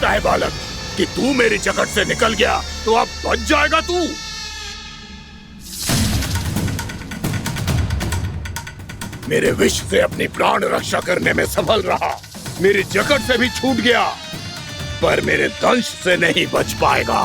लगता है बालक कि तू मेरी जकड़ से निकल गया तो अब बच जाएगा तू? मेरे विष से अपनी प्राण रक्षा करने में सफल रहा, मेरी जकड़ से भी छूट गया, पर मेरे दंश से नहीं बच पाएगा।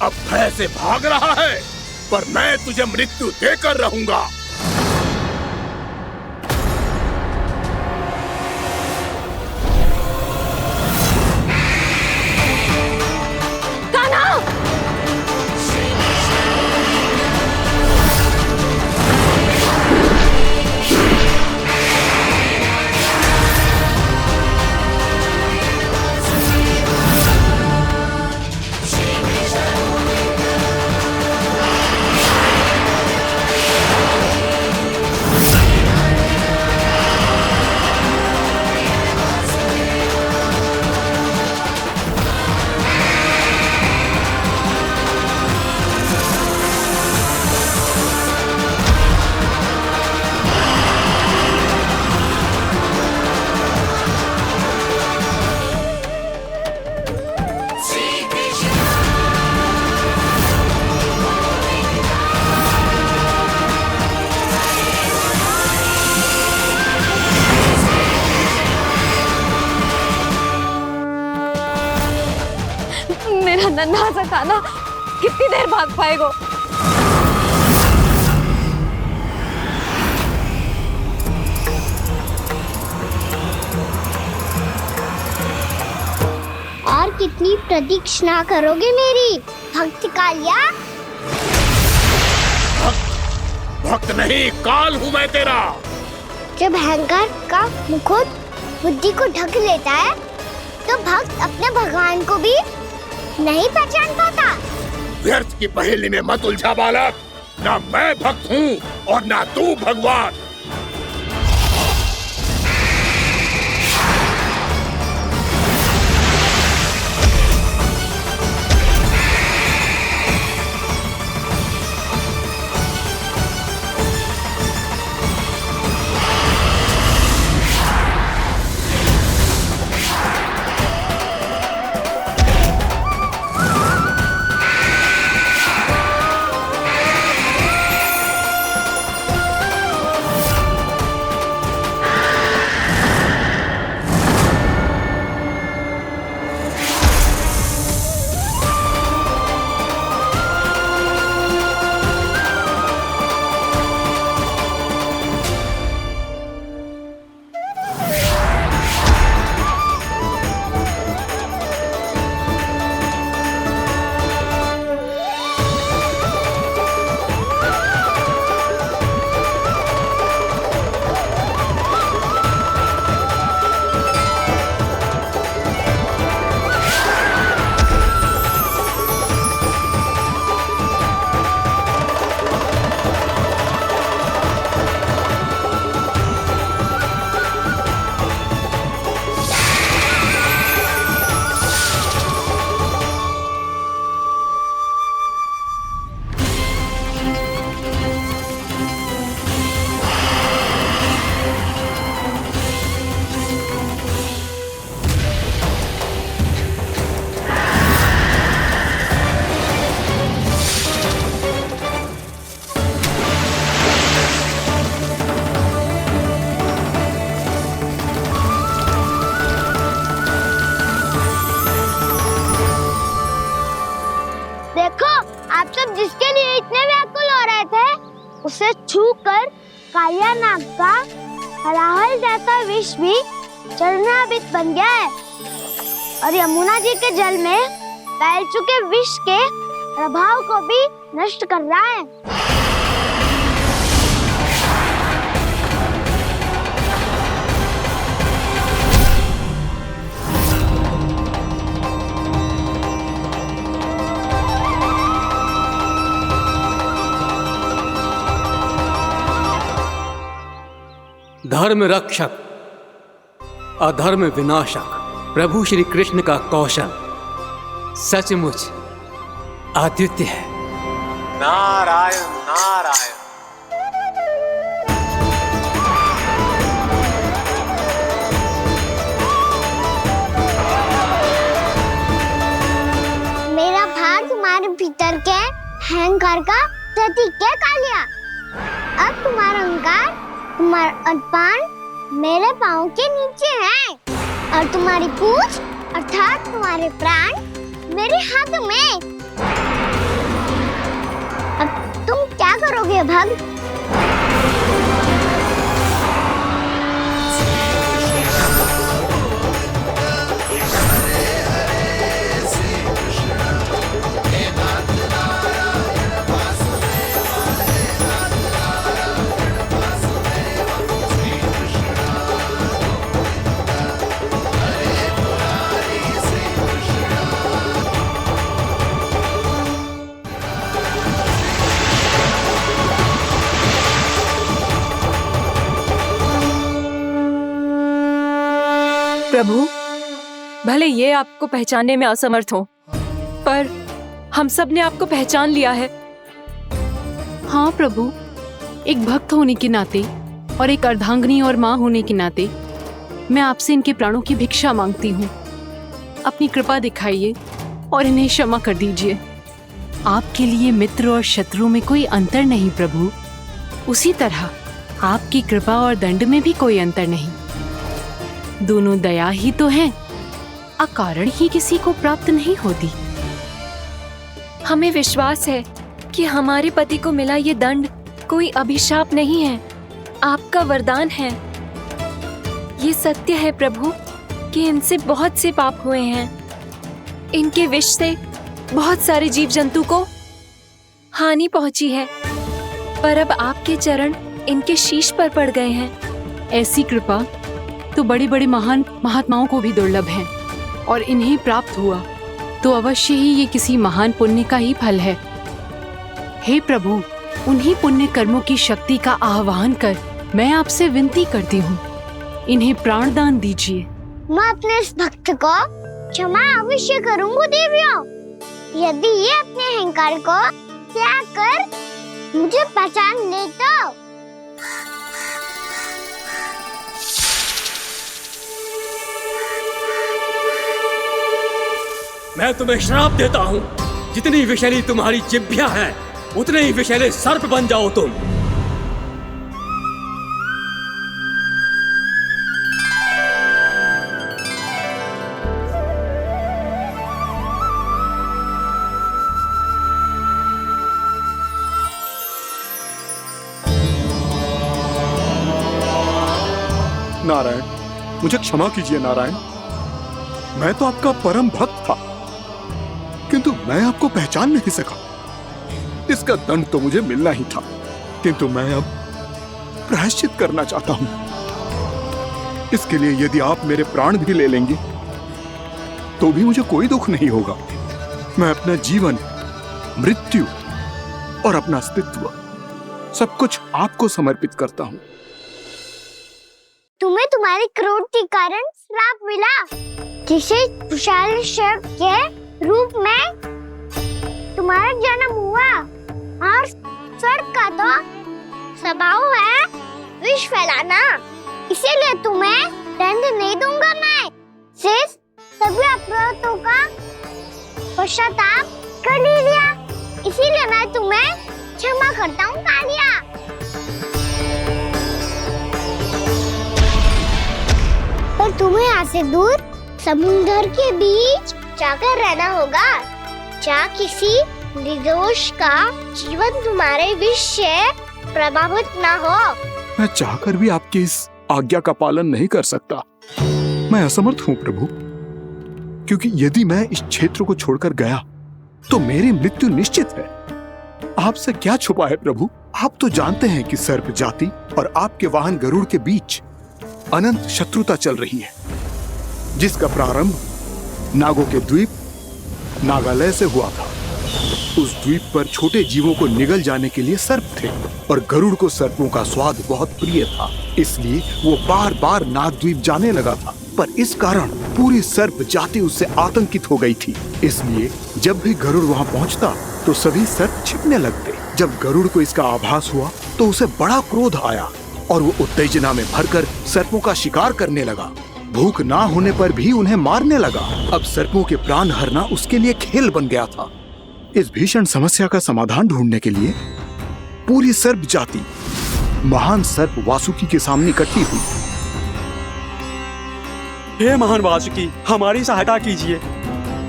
अब भय से भाग रहा है, पर मैं तुझे मृत्यु देकर रहूंगा। नन्हा सा कान्हा कितनी देर भाग पाएगा? और कितनी प्रतीक्षा करोगे मेरी भक्त कालिया? भक्त नहीं, काल हूँ मैं तेरा। जब अहंकार का मुकुट बुद्धि को ढक लेता है तो भक्त अपने भगवान को भी नहीं पहचान पाता। व्यर्थ की पहेली में मत उलझा बालक, ना मैं भक्त हूँ और ना तू भगवान। उसे छूकर कालिया नाग का हलाहल जैसा विष भी चरणामृत बन गया है और यमुना जी के जल में फैल चुके विष के प्रभाव को भी नष्ट कर रहा है। धर्म रक्षक अधर्म विनाशक प्रभु श्री कृष्ण का कौशल सचमुच अद्वितीय है। नारायण नारायण। मेरा भार तुम्हारे भीतर के अहंकार का प्रतीक है कालिया। अब तुम्हारा अहंकार, तुम्हारा अभिमान मेरे पाँव के नीचे है और तुम्हारी पूंछ अर्थात तुम्हारे प्राण मेरे हाथ में। अब तुम क्या करोगे भक्त? प्रभु, भले ये आपको पहचानने में असमर्थ हो, पर हम सब ने आपको पहचान लिया है। हाँ प्रभु, एक भक्त होने के नाते और एक अर्धांगिनी और माँ होने के नाते मैं आपसे इनके प्राणों की भिक्षा मांगती हूँ। अपनी कृपा दिखाइए और इन्हें क्षमा कर दीजिए। आपके लिए मित्र और शत्रु में कोई अंतर नहीं प्रभु। उसी तरह आपकी कृपा और दंड में भी कोई अंतर नहीं। दोनों दया ही तो हैं, अकारण ही किसी को प्राप्त नहीं होती। हमें विश्वास है कि हमारे पति को मिला ये दंड कोई अभिशाप नहीं है, आपका वरदान है। ये सत्य है प्रभु कि इनसे बहुत से पाप हुए हैं। इनके विष से बहुत सारे जीव जंतु को हानि पहुंची है, पर अब आपके चरण इनके शीश पर पड़ गए हैं। ऐसी कृपा तो बड़े बड़े महान महात्माओं को भी दुर्लभ है, और इन्हें प्राप्त हुआ तो अवश्य ही ये किसी महान पुण्य का ही फल है। हे प्रभु, उन्हीं पुण्य कर्मों की शक्ति का आह्वान कर मैं आपसे विनती करती हूँ, इन्हें प्राणदान दीजिए। मैं अपने इस भक्त को क्षमा अवश्य करूंगी देवियों, यदि ये अपने अहंकार को त्याग कर मुझे पहचान ले तो। मैं तुम्हें श्राप देता हूँ, जितनी विषैली तुम्हारी जिह्वा है उतने ही विषैले सर्प बन जाओ तुम। नारायण, मुझे क्षमा कीजिए नारायण। मैं तो आपका परम भक्त था, किंतु मैं आपको पहचान नहीं सका। इसका दंड तो मुझे मिलना ही था, किंतु मैं अब प्रायश्चित करना चाहता हूं। इसके लिए यदि आप मेरे प्राण भी ले लेंगे तो भी मुझे कोई दुख नहीं होगा। मैं अपना जीवन, मृत्यु और अपना अस्तित्व सब कुछ आपको समर्पित करता हूं। तुम्हें तुम्हारी क्रोध के कारण श्राप मिला, जिसे विशाल सर्प के रूप में तुम्हारा जन्म हुआ, और सर्प का तो स्वभाव है विष फैलाना। इसीलिए तुम्हें दंड नहीं दूंगा, मैं सिर्फ सभी अपराधों का पश्चाताप कर लिया। इसीलिए मैं तुम्हें क्षमा करता हूँ कालिया। पर तुम्हें यहाँ से दूर समुद्र के बीच जाकर रहना होगा, जहाँ किसी निर्दोष का जीवन तुम्हारे विष से प्रभावित ना हो। मैं चाहकर भी आपकी इस आज्ञा का पालन नहीं कर सकता। मैं असमर्थ हूँ प्रभु, क्योंकि यदि मैं इस क्षेत्र को छोड़कर गया तो मेरी मृत्यु निश्चित है। आपसे क्या छुपा है प्रभु? आप तो जानते हैं कि सर्प जाति और आपके वाहन गरुड़ के बीच अनंत शत्रुता चल रही है, जिसका प्रारंभ नागों के द्वीप नागालय से हुआ था। उस द्वीप पर छोटे जीवों को निगल जाने के लिए सर्प थे, और गरुड़ को सर्पों का स्वाद बहुत प्रिय था। इसलिए वो बार बार नाग द्वीप जाने लगा था, पर इस कारण पूरी सर्प जाति उससे आतंकित हो गई थी। इसलिए जब भी गरुड़ वहां पहुंचता तो सभी सर्प छिपने लगते। जब गरुड़ को इसका आभास हुआ तो उसे बड़ा क्रोध आया और वो उत्तेजना में भरकर सर्पों का शिकार करने लगा। भूख ना होने पर भी उन्हें मारने लगा। अब सर्पों के प्राण हरना उसके लिए खेल बन गया था। इस भीषण समस्या का समाधान ढूंढने के लिए पूरी सर्प जाति महान सर्प वासुकी के सामने इकट्ठी हुई। हे महान वासुकी, हमारी सहायता कीजिए।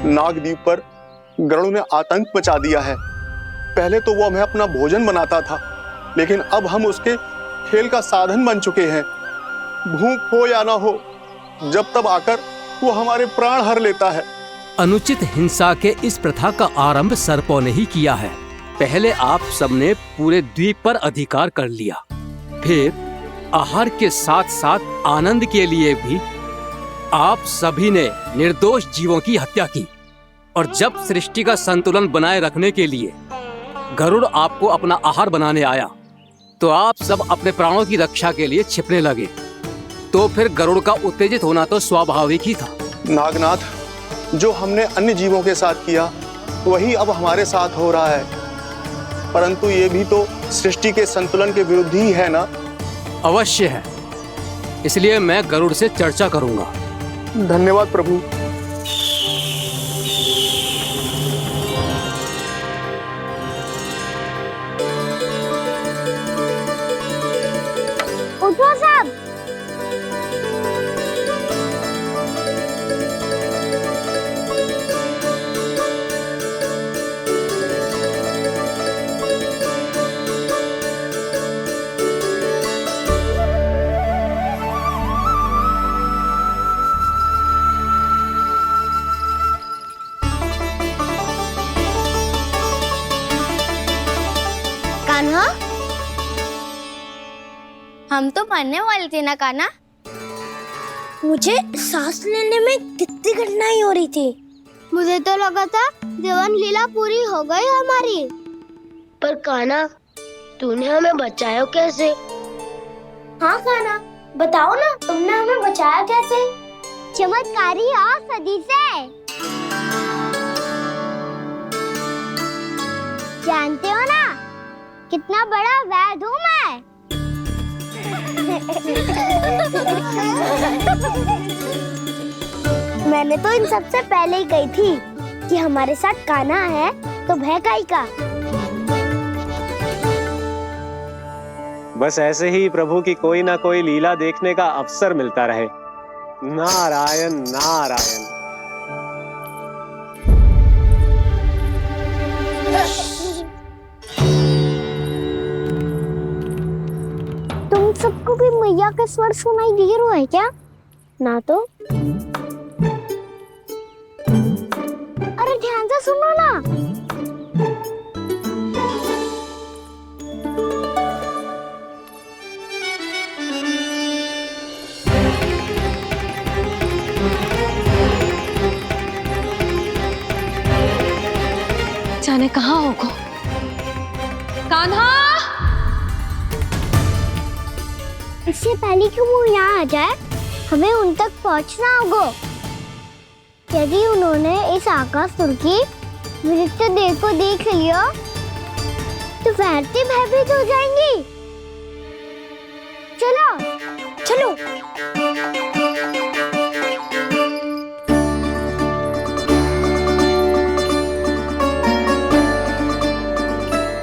नागद्वीप पर गरुड़ ने आतंक मचा दिया है। पहले तो वो हमें अपना भोजन बनाता था, लेकिन अब हम उसके खेल का साधन बन चुके हैं। भूख हो या ना हो, जब तब आकर वो हमारे प्राण हर लेता है। अनुचित हिंसा के इस प्रथा का आरंभ सर्पों ने ही किया है। पहले आप सबने पूरे द्वीप पर अधिकार कर लिया, फिर आहार के साथ साथ आनंद के लिए भी आप सभी ने निर्दोष जीवों की हत्या की। और जब सृष्टि का संतुलन बनाए रखने के लिए गरुड़ आपको अपना आहार बनाने आया तो आप सब अपने प्राणों की रक्षा के लिए छिपने लगे। तो फिर गरुड़ का उत्तेजित होना तो स्वाभाविक ही था। नागनाथ, जो हमने अन्य जीवों के साथ किया वही अब हमारे साथ हो रहा है, परंतु ये भी तो सृष्टि के संतुलन के विरुद्ध ही है ना? अवश्य है, इसलिए मैं गरुड़ से चर्चा करूंगा। धन्यवाद प्रभु। उठो सब। कान्हा, हम तो मरने वाले थे ना कान्हा? मुझे सांस लेने में कितनी कठिनाई हो रही थी। मुझे तो लगा था जीवन लीला पूरी हो गई हमारी। पर कान्हा, तूने हमें बचाया कैसे? हाँ कान्हा, बताओ ना, तुमने हमें बचाया कैसे? चमत्कारी औषधि से। जानते हो ना कितना बड़ा वैद्य हूँ मैं। मैंने तो इन सबसे पहले ही कही थी कि हमारे साथ कान्हा है तो भय काई का। बस ऐसे ही प्रभु की कोई ना कोई लीला देखने का अवसर मिलता रहे। नारायण नारायण। तुम सबको भी मैया का स्वर सुनाई दे रहा है क्या? ना तो। अरे ध्यान से सुनो ना। जाने कहाँ होगो। कान्हा! इससे पहले कि वो यहाँ आ जाए, हमें उन तक पहुँचना होगा। यदि उन्होंने इस आकासुर की विचित्र देह को देख लिया, तो वैरती भयभीत हो जाएंगी। चलो, चलो।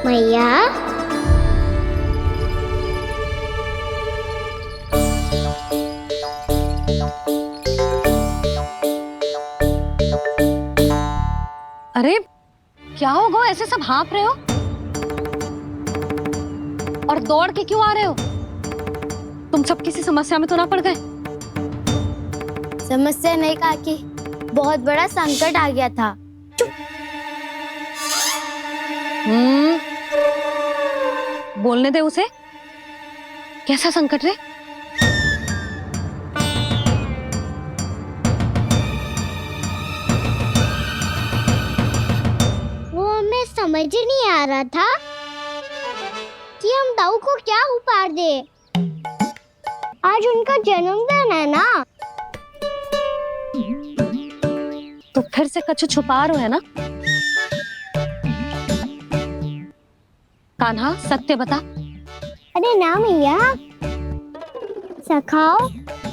मैया, अरे क्या होगा, ऐसे सब हाँफ रहे हो और दौड़ के क्यों आ रहे हो? तुम सब किसी समस्या में तो ना पड़ गए? समस्या नहीं काकी, बहुत बड़ा संकट आ गया था। बोलने दे उसे। कैसा संकट रे? वो हमें समझ ही नहीं आ रहा था कि हम दाऊ को क्या उपहार दे। आज उनका जन्मदिन है ना। तो फिर से कछु छुपा रहे हो है ना? कान्हा सत्य बता। अरे ना मैया, सखाओ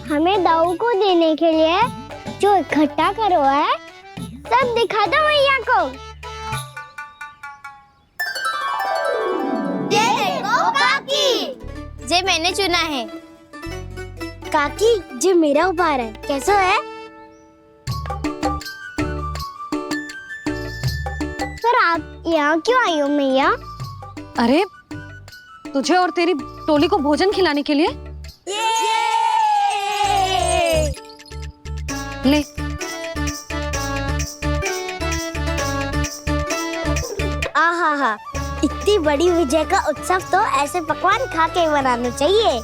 हमें दाऊ को देने के लिए जो इकट्ठा करो है सब दिखा दो मैया को। ये देखो काकी, जे मैंने चुना है। काकी जे मेरा उपहार है, कैसा है? पर आप यहाँ क्यों आई हो मैया? अरे तुझे और तेरी टोली को भोजन खिलाने के लिए। ले आहा, इतनी बड़ी विजय का उत्सव तो ऐसे पकवान खा के मनाना चाहिए।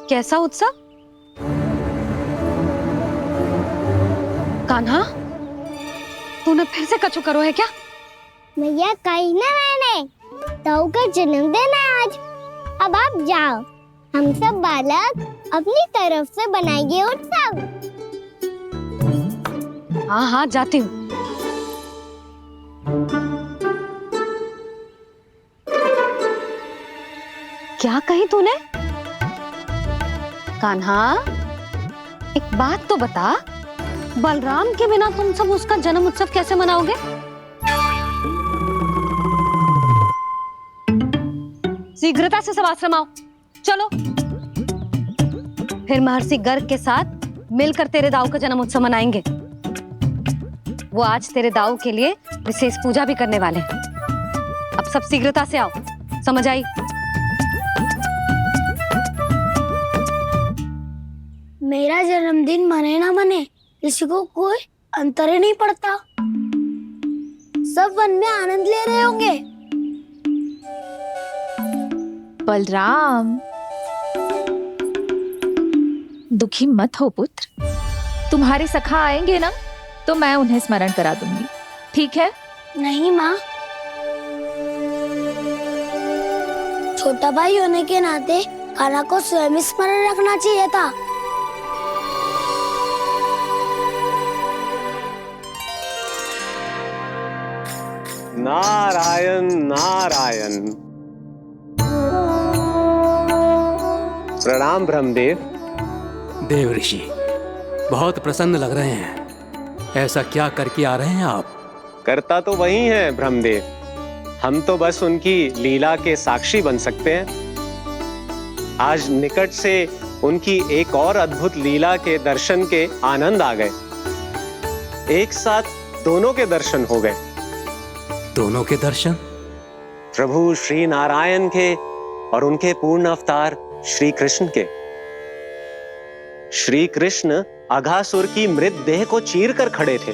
कैसा उत्सव? कान्हा तूने फिर से कछु करो है क्या? भैया कही ना मैंने, ताऊ का जन्मदिन है आज। अब आप जाओ, हम सब बालक अपनी तरफ से बनाएंगे उत्सव। हाँ हाँ जाती हूँ। क्या कही तूने? कान्हा एक बात तो बता, बलराम के बिना तुम सब उसका जन्म उत्सव कैसे मनाओगे? शीघ्रता से सब आश्रम आओ, चलो। फिर महर्षि गर्ग के साथ मिलकर तेरे दाऊ का जन्म उत्सव मनाएंगे। वो आज तेरे दाऊ के लिए विशेष पूजा भी करने वाले हैं। अब सब शीघ्रता से आओ, समझ आई? मेरा जन्मदिन मने ना मने, किसी को कोई अंतर ही नहीं पड़ता। सब वन में आनंद ले रहे होंगे। बलराम, दुखी मत हो पुत्र। तुम्हारे सखा आएंगे ना तो मैं उन्हें स्मरण करा दूंगी, ठीक है? नहीं माँ, छोटा भाई होने के नाते कान्हा को स्वयं स्मरण रखना चाहिए था। नारायण नारायण। प्रणाम ब्रह्मदेव। देव ऋषि बहुत प्रसन्न लग रहे हैं। ऐसा क्या करके आ रहे हैं आप? करता तो वही है ब्रह्मदेव, हम तो बस उनकी लीला के साक्षी बन सकते हैं। आज निकट से उनकी एक और अद्भुत लीला के दर्शन के आनंद आ गए। एक साथ दोनों के दर्शन हो गए। दोनों के दर्शन? प्रभु श्री नारायण के और उनके पूर्ण अवतार श्री कृष्ण के। श्री कृष्ण अघासुर की मृत देह को चीर कर खड़े थे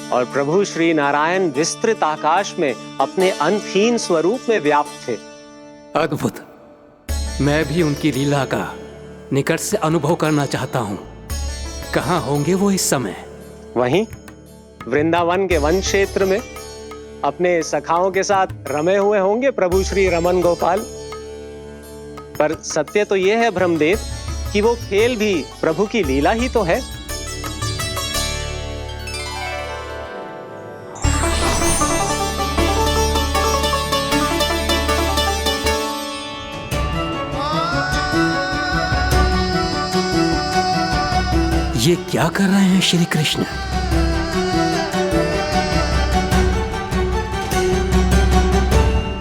और प्रभु श्री नारायण विस्तृत आकाश में अपने अंतहीन स्वरूप में व्याप्त थे। अद्भुत। मैं भी उनकी लीला का निकट से अनुभव करना चाहता हूँ। कहाँ होंगे वो इस समय? वहीं वृंदावन के वन क्षेत्र में अपने सखाओं के साथ रमे हुए होंगे प्रभु श्री रमन गोपाल। पर सत्य तो यह है ब्रह्मदेव कि वो खेल भी प्रभु की लीला ही तो है। ये क्या कर रहे हैं श्री कृष्ण?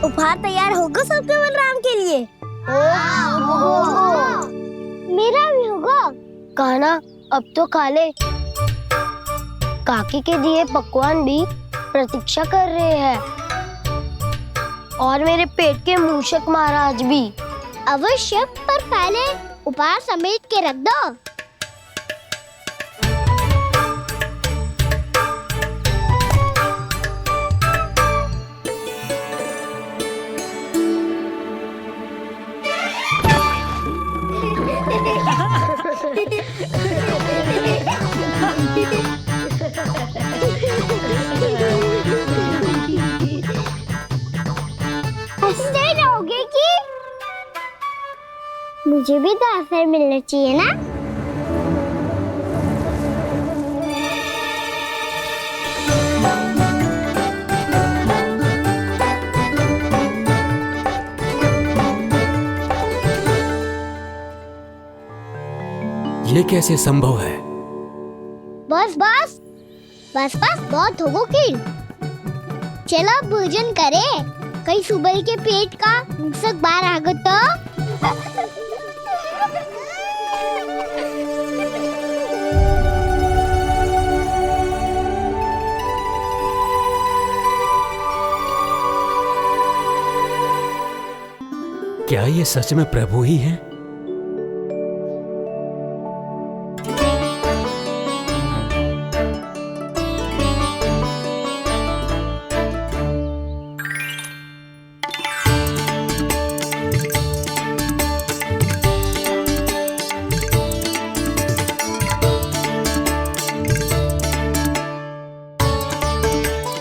उपहार तैयार होगा सबके बलराम के लिए। मेरा भी होगा। कान्हा अब तो खा ले। काकी के दिए पकवान भी प्रतीक्षा कर रहे हैं और मेरे पेट के मूषक महाराज भी। अवश्य, पर पहले उपहार समेट के रख दो। हंसते रहोगे कि? मुझे भी तो अवसर मिलना चाहिए ना। ये कैसे संभव है? बस बस बस बस बहुत हो खेल। चलो भोजन करे, कहीं सुबह के पेट का हिंसक बाहर आ गो तो। क्या ये सच में प्रभु ही हैं?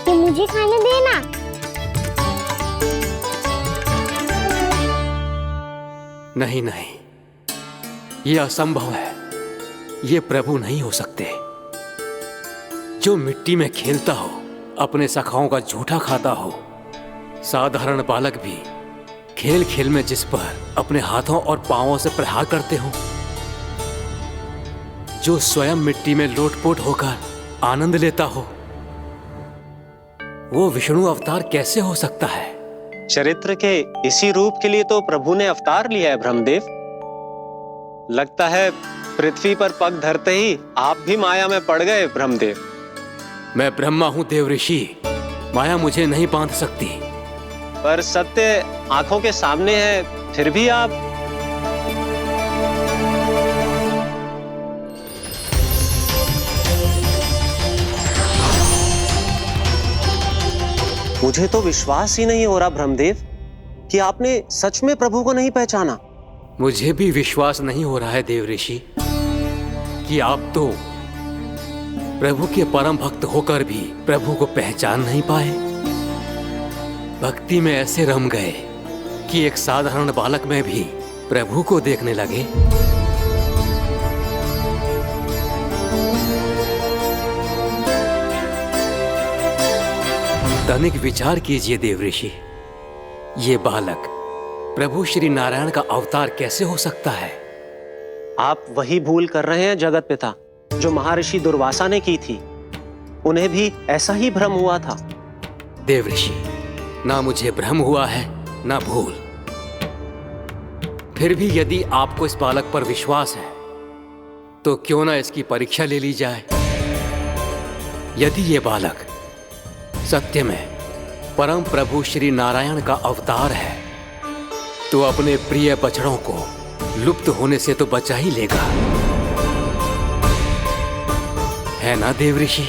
ये मुझे खाने देना। नहीं नहीं, ये असंभव है। ये प्रभु नहीं हो सकते। जो मिट्टी में खेलता हो, अपने सखाओं का झूठा खाता हो, साधारण बालक भी खेल खेल में जिस पर अपने हाथों और पांवों से प्रहार करते हो, जो स्वयं मिट्टी में लोटपोट होकर आनंद लेता हो, वो विष्णु अवतार कैसे हो सकता है? चरित्र के इसी रूप के लिए तो प्रभु ने अवतार लिया है ब्रह्मदेव। लगता है पृथ्वी पर पग धरते ही आप भी माया में पड़ गए ब्रह्मदेव। मैं ब्रह्मा हूं देव ऋषि, माया मुझे नहीं बांध सकती। पर सत्य आंखों के सामने है, फिर भी आप। मुझे तो विश्वास ही नहीं हो रहा ब्रह्मदेव कि आपने सच में प्रभु को नहीं पहचाना। मुझे भी विश्वास नहीं हो रहा है देव ऋषि कि आप तो प्रभु के परम भक्त होकर भी प्रभु को पहचान नहीं पाए। भक्ति में ऐसे रम गए कि एक साधारण बालक में भी प्रभु को देखने लगे। तनिक विचार कीजिए देव ऋषि, ये बालक प्रभु श्री नारायण का अवतार कैसे हो सकता है? आप वही भूल कर रहे हैं जगत पिता, जो महर्षि दुर्वासा ने की थी। उन्हें भी ऐसा ही भ्रम हुआ था। देव ऋषि, ना मुझे भ्रम हुआ है ना भूल। फिर भी यदि आपको इस बालक पर विश्वास है तो क्यों ना इसकी परीक्षा ले ली जाए। यदि ये बालक सत्य में परम प्रभु श्री नारायण का अवतार है तो अपने प्रिय बछड़ों को लुप्त होने से तो बचा ही लेगा, है ना देव ऋषि?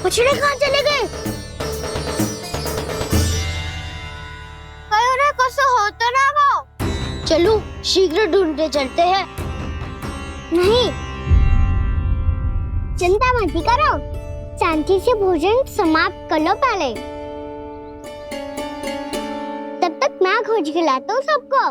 बछड़े कहाँ चले गए? कैसे होता ना वो? चलो शीघ्र ढूंढते चलते हैं। नहीं, चिंता मत करो, शांति से भोजन समाप्त कर लो पहले। तब तक मैं खोज के लाता हूँ सबको।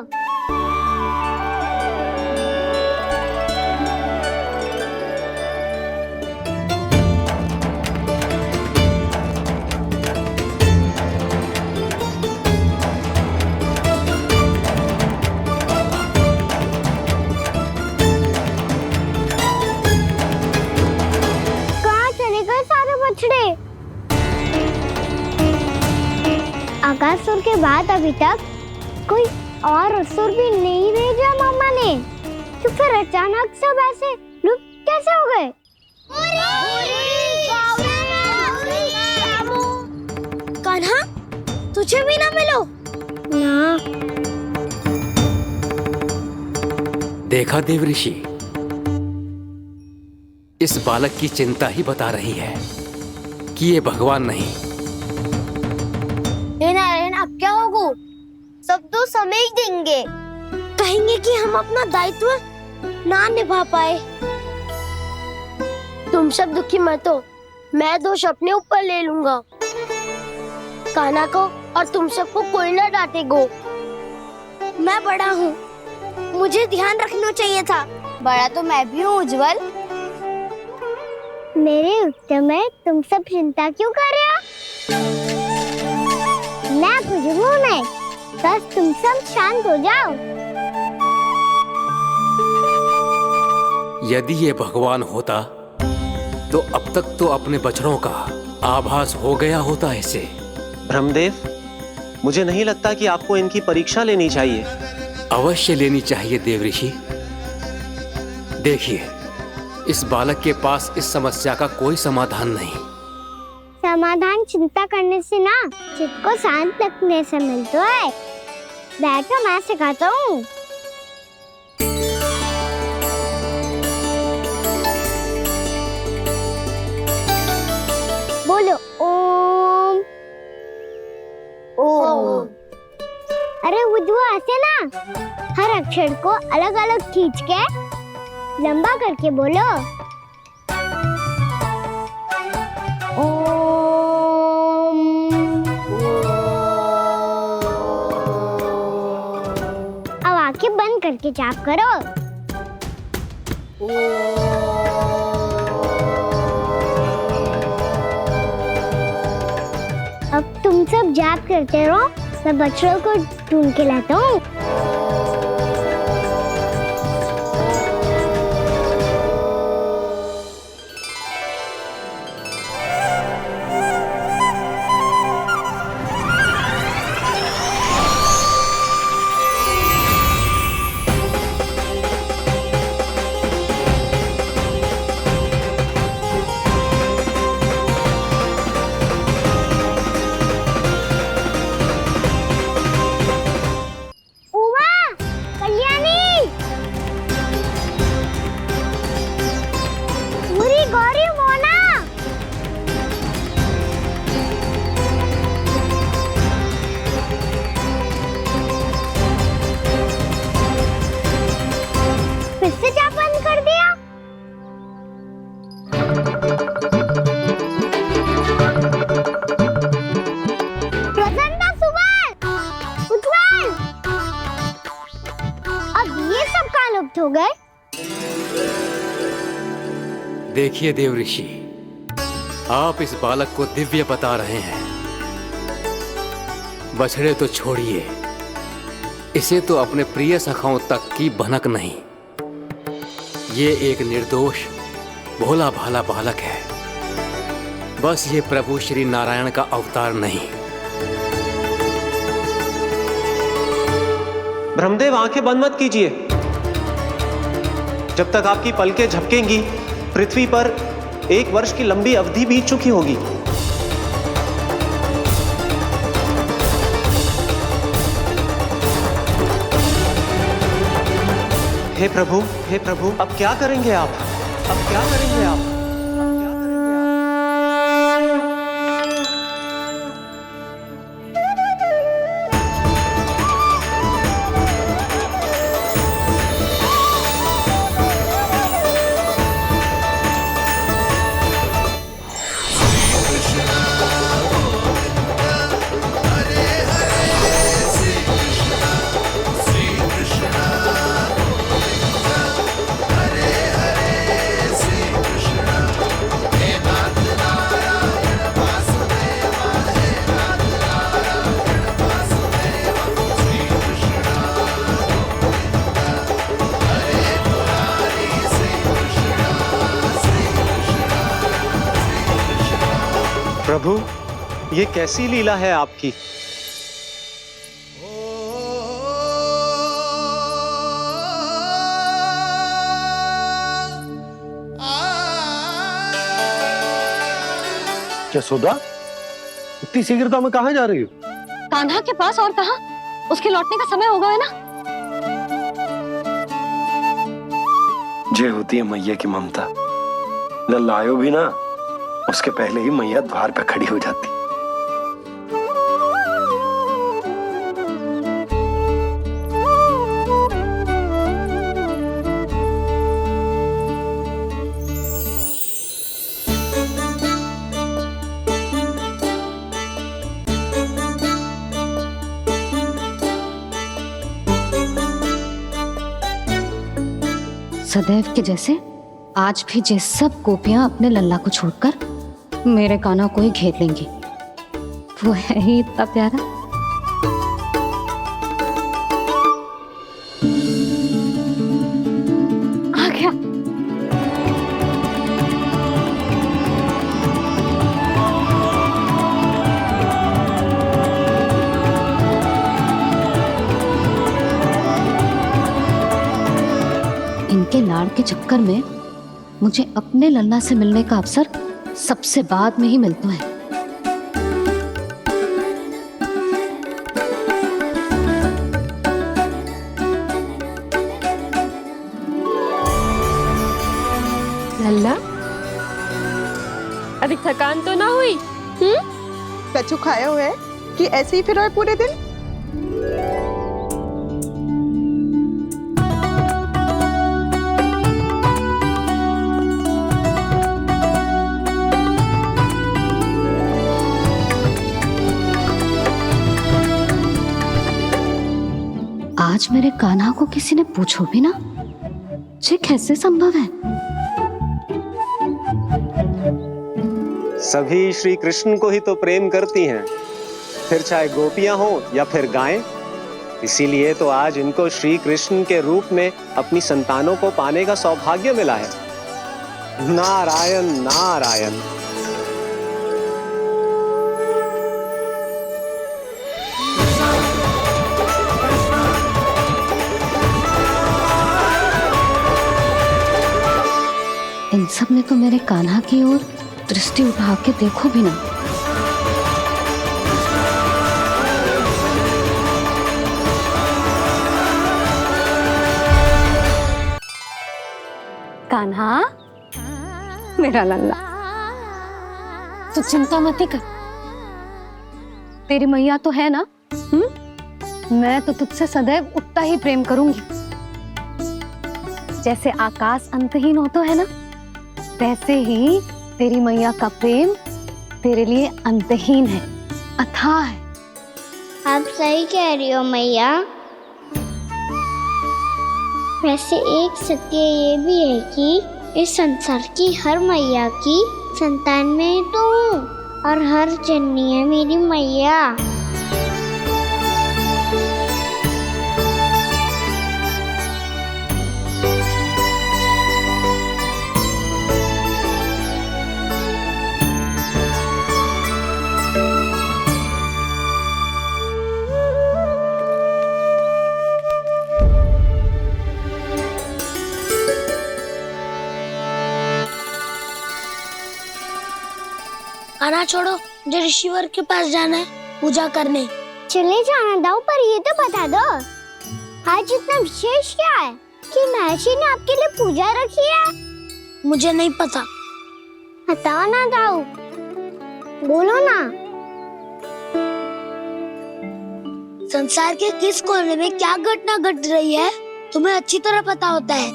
अगासुर के बाद अभी तक कोई और असुर भी नहीं भेजा मम्मा ने, तो फिर अचानक सब ऐसे लुप्त कैसे हो गए? कान्हा, तुझे भी ना मिलो ना। देखा देव ऋषि, इस बालक की चिंता ही बता रही है कि ये भगवान नहीं। नारायण, अब क्या होगा? सब तो समझ देंगे, कहेंगे कि हम अपना दायित्व ना निभा पाए। तुम सब दुखी मत हो, मैं दोष अपने ऊपर ले लूंगा। कान्हा को और तुम सबको कोई ना डांटेगो। मैं बड़ा हूँ, मुझे ध्यान रखना चाहिए था। बड़ा तो मैं भी हूँ उज्जवल। मेरे उत्तर में तुम सब चिंता क्यों कर रहे हो? मैं कुछ हूँ नहीं, बस तुम सब शांत हो जाओ। यदि ये भगवान होता तो अब तक तो अपने बछड़ों का आभास हो गया होता। ऐसे ब्रह्मदेव, मुझे नहीं लगता कि आपको इनकी परीक्षा लेनी चाहिए। अवश्य लेनी चाहिए देवऋषि। देखिए, इस बालक के पास इस समस्या का कोई समाधान नहीं। समाधान चिंता करने से ना, चित्त को शांत रखने से मिलता है। बैठो, मैं सिखाता हूँ। बोलो ओम। ओम। अरे उद्भव ऐसे ना, हर अक्षर को अलग अलग खींच के लंबा करके बोलो। ओम। अब आंखें बंद करके जाप करो। अब तुम सब जाप करते रहो, मैं बच्चों को ढूंढ के लाता हूँ। हो गए। देखिए देवऋषि, आप इस बालक को दिव्य बता रहे हैं। बछड़े तो छोड़िए, इसे तो अपने प्रिय सखाओं तक की भनक नहीं। ये एक निर्दोष भोला भाला बालक है, बस ये प्रभु श्री नारायण का अवतार नहीं। ब्रह्मदेव, आंखें बंद मत कीजिए। जब तक आपकी पलकें झपकेंगी, पृथ्वी पर 1 वर्ष की लंबी अवधि बीत चुकी होगी। हे प्रभु, अब क्या करेंगे आप? अब क्या करेंगे आप? प्रभु, ये कैसी लीला है आपकी? यशोदा, इतनी शीघ्रता में कहाँ जा रही हो? कान्हा के पास, और कहाँ? उसके लौटने का समय हो गया है ना। जय होती है मैया की ममता। लल्लायो भी ना, उसके पहले ही मैया द्वार पे खड़ी हो जाती। सदैव के जैसे आज भी ये सब गोपियां अपने लल्ला को छोड़कर मेरे कान्हा को ही घेर लेंगी। वो है ही इतना प्यारा। आ गया। इनके लाड़ के चक्कर में मुझे अपने लल्ला से मिलने का अवसर सबसे बाद में ही मिलता है। लल्ला, अभी थकान तो ना हुई? कछु खाया हुआ है कि ऐसे ही फिरो है पूरे दिन? आज मेरे कान्हा को किसी ने पूछो भी ना, ये कैसे संभव है? सभी श्री कृष्ण को ही तो प्रेम करती हैं, फिर चाहे गोपियां हो या फिर गायें। इसीलिए तो आज इनको श्री कृष्ण के रूप में अपनी संतानों को पाने का सौभाग्य मिला है। नारायण नारायण। इन सब ने तो मेरे कान्हा की ओर दृष्टि उठा के देखो भी ना। कान्हा, मेरा लल्ला, तू चिंता मत कर। तेरी मैया तो है ना? मैं तो तुझसे सदैव उतना ही प्रेम करूंगी। जैसे आकाश अंतहीन होता है ना, वैसे ही तेरी मैया का प्रेम तेरे लिए अंतहीन है, अथाह है। आप सही कह रही हो मैया। वैसे एक सत्य ये भी है कि इस संसार की हर मैया की संतान में तो हूँ, और हर जननी है मेरी मैया। आना छोड़ो, मुझे ऋषिवर के पास जाना है पूजा करने। चले जाना दाऊ, पर ये तो बता दो आज इतना विशेष क्या है कि महर्षि ने आपके लिए पूजा रखी है? मुझे नहीं पता। बताओ ना दाऊ, बोलो ना। संसार के किस कोने में क्या घटना घट रही है तुम्हें अच्छी तरह पता होता है।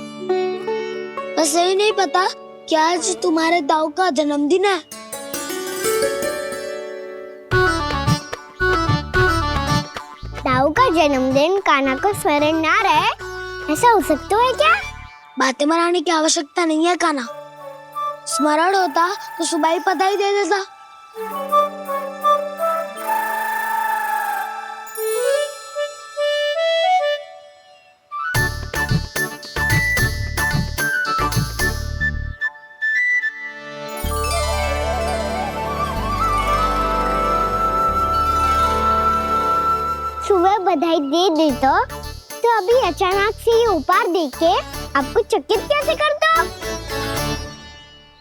बस यही नहीं पता कि आज तुम्हारे दाऊ का जन्मदिन है। दाऊ का जन्मदिन कान्हा को स्मरण ना रहे, ऐसा हो सकता है क्या? बातें बनाने की आवश्यकता नहीं है कान्हा। स्मरण होता तो सुबह ही पता ही दे देता। सुबह बधाई दे देता तो अभी अचानक से ये उपहार देख के आपको चकित कैसे कर दो?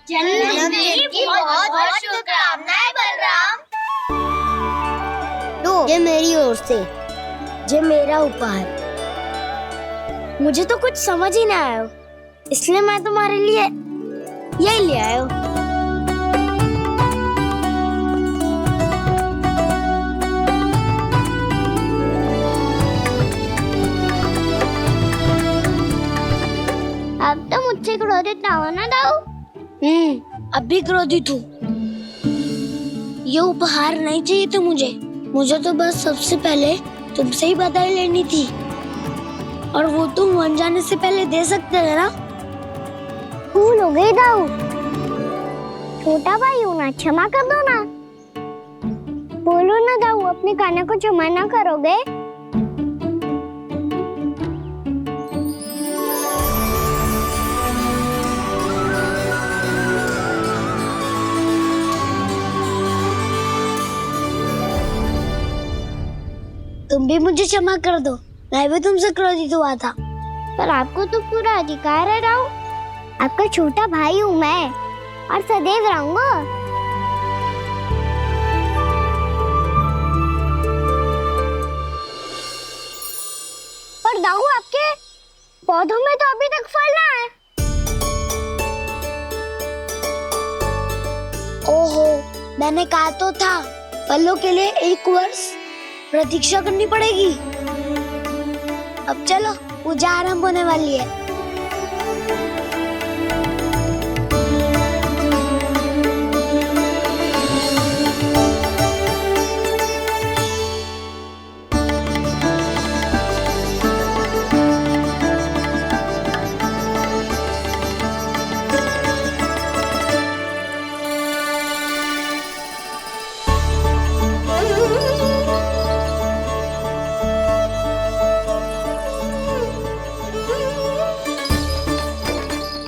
जन्मदिन की बहुत-बहुत शुभकामनाएं बलराम। लो, ये मेरी ओर से, ये मेरा उपहार। मुझे तो कुछ समझ ही ना आया, इसलिए मैं तुम्हारे लिए यही ले आया हूँ। अब तो मुझसे क्रोधित ना हो ना दाऊ। अब भी क्रोधित हूँ। ये उपहार नहीं चाहिए थे मुझे तो बस सबसे पहले तुमसे ही बधाई लेनी थी, और वो तुम वन जाने से पहले दे सकते थे ना। भूल हो गई दाऊ। छोटा भाई हूँ ना, क्षमा कर दो ना। बोलो ना दाऊ, अपने कान्हा को क्षमा ना करोगे? तुम भी मुझे क्षमा कर दो, मैं भी तुमसे क्रोधित हुआ था। पर आपको तो पूरा अधिकार है दाऊ। आपका छोटा भाई हूँ मैं और सदैव रहूंगा। पर दाऊ, आपके पौधों में तो अभी तक फल ना है। ओहो, मैंने कहा तो था फलों के लिए 1 वर्ष प्रतीक्षा करनी पड़ेगी। अब चलो, पूजा आरंभ होने वाली है।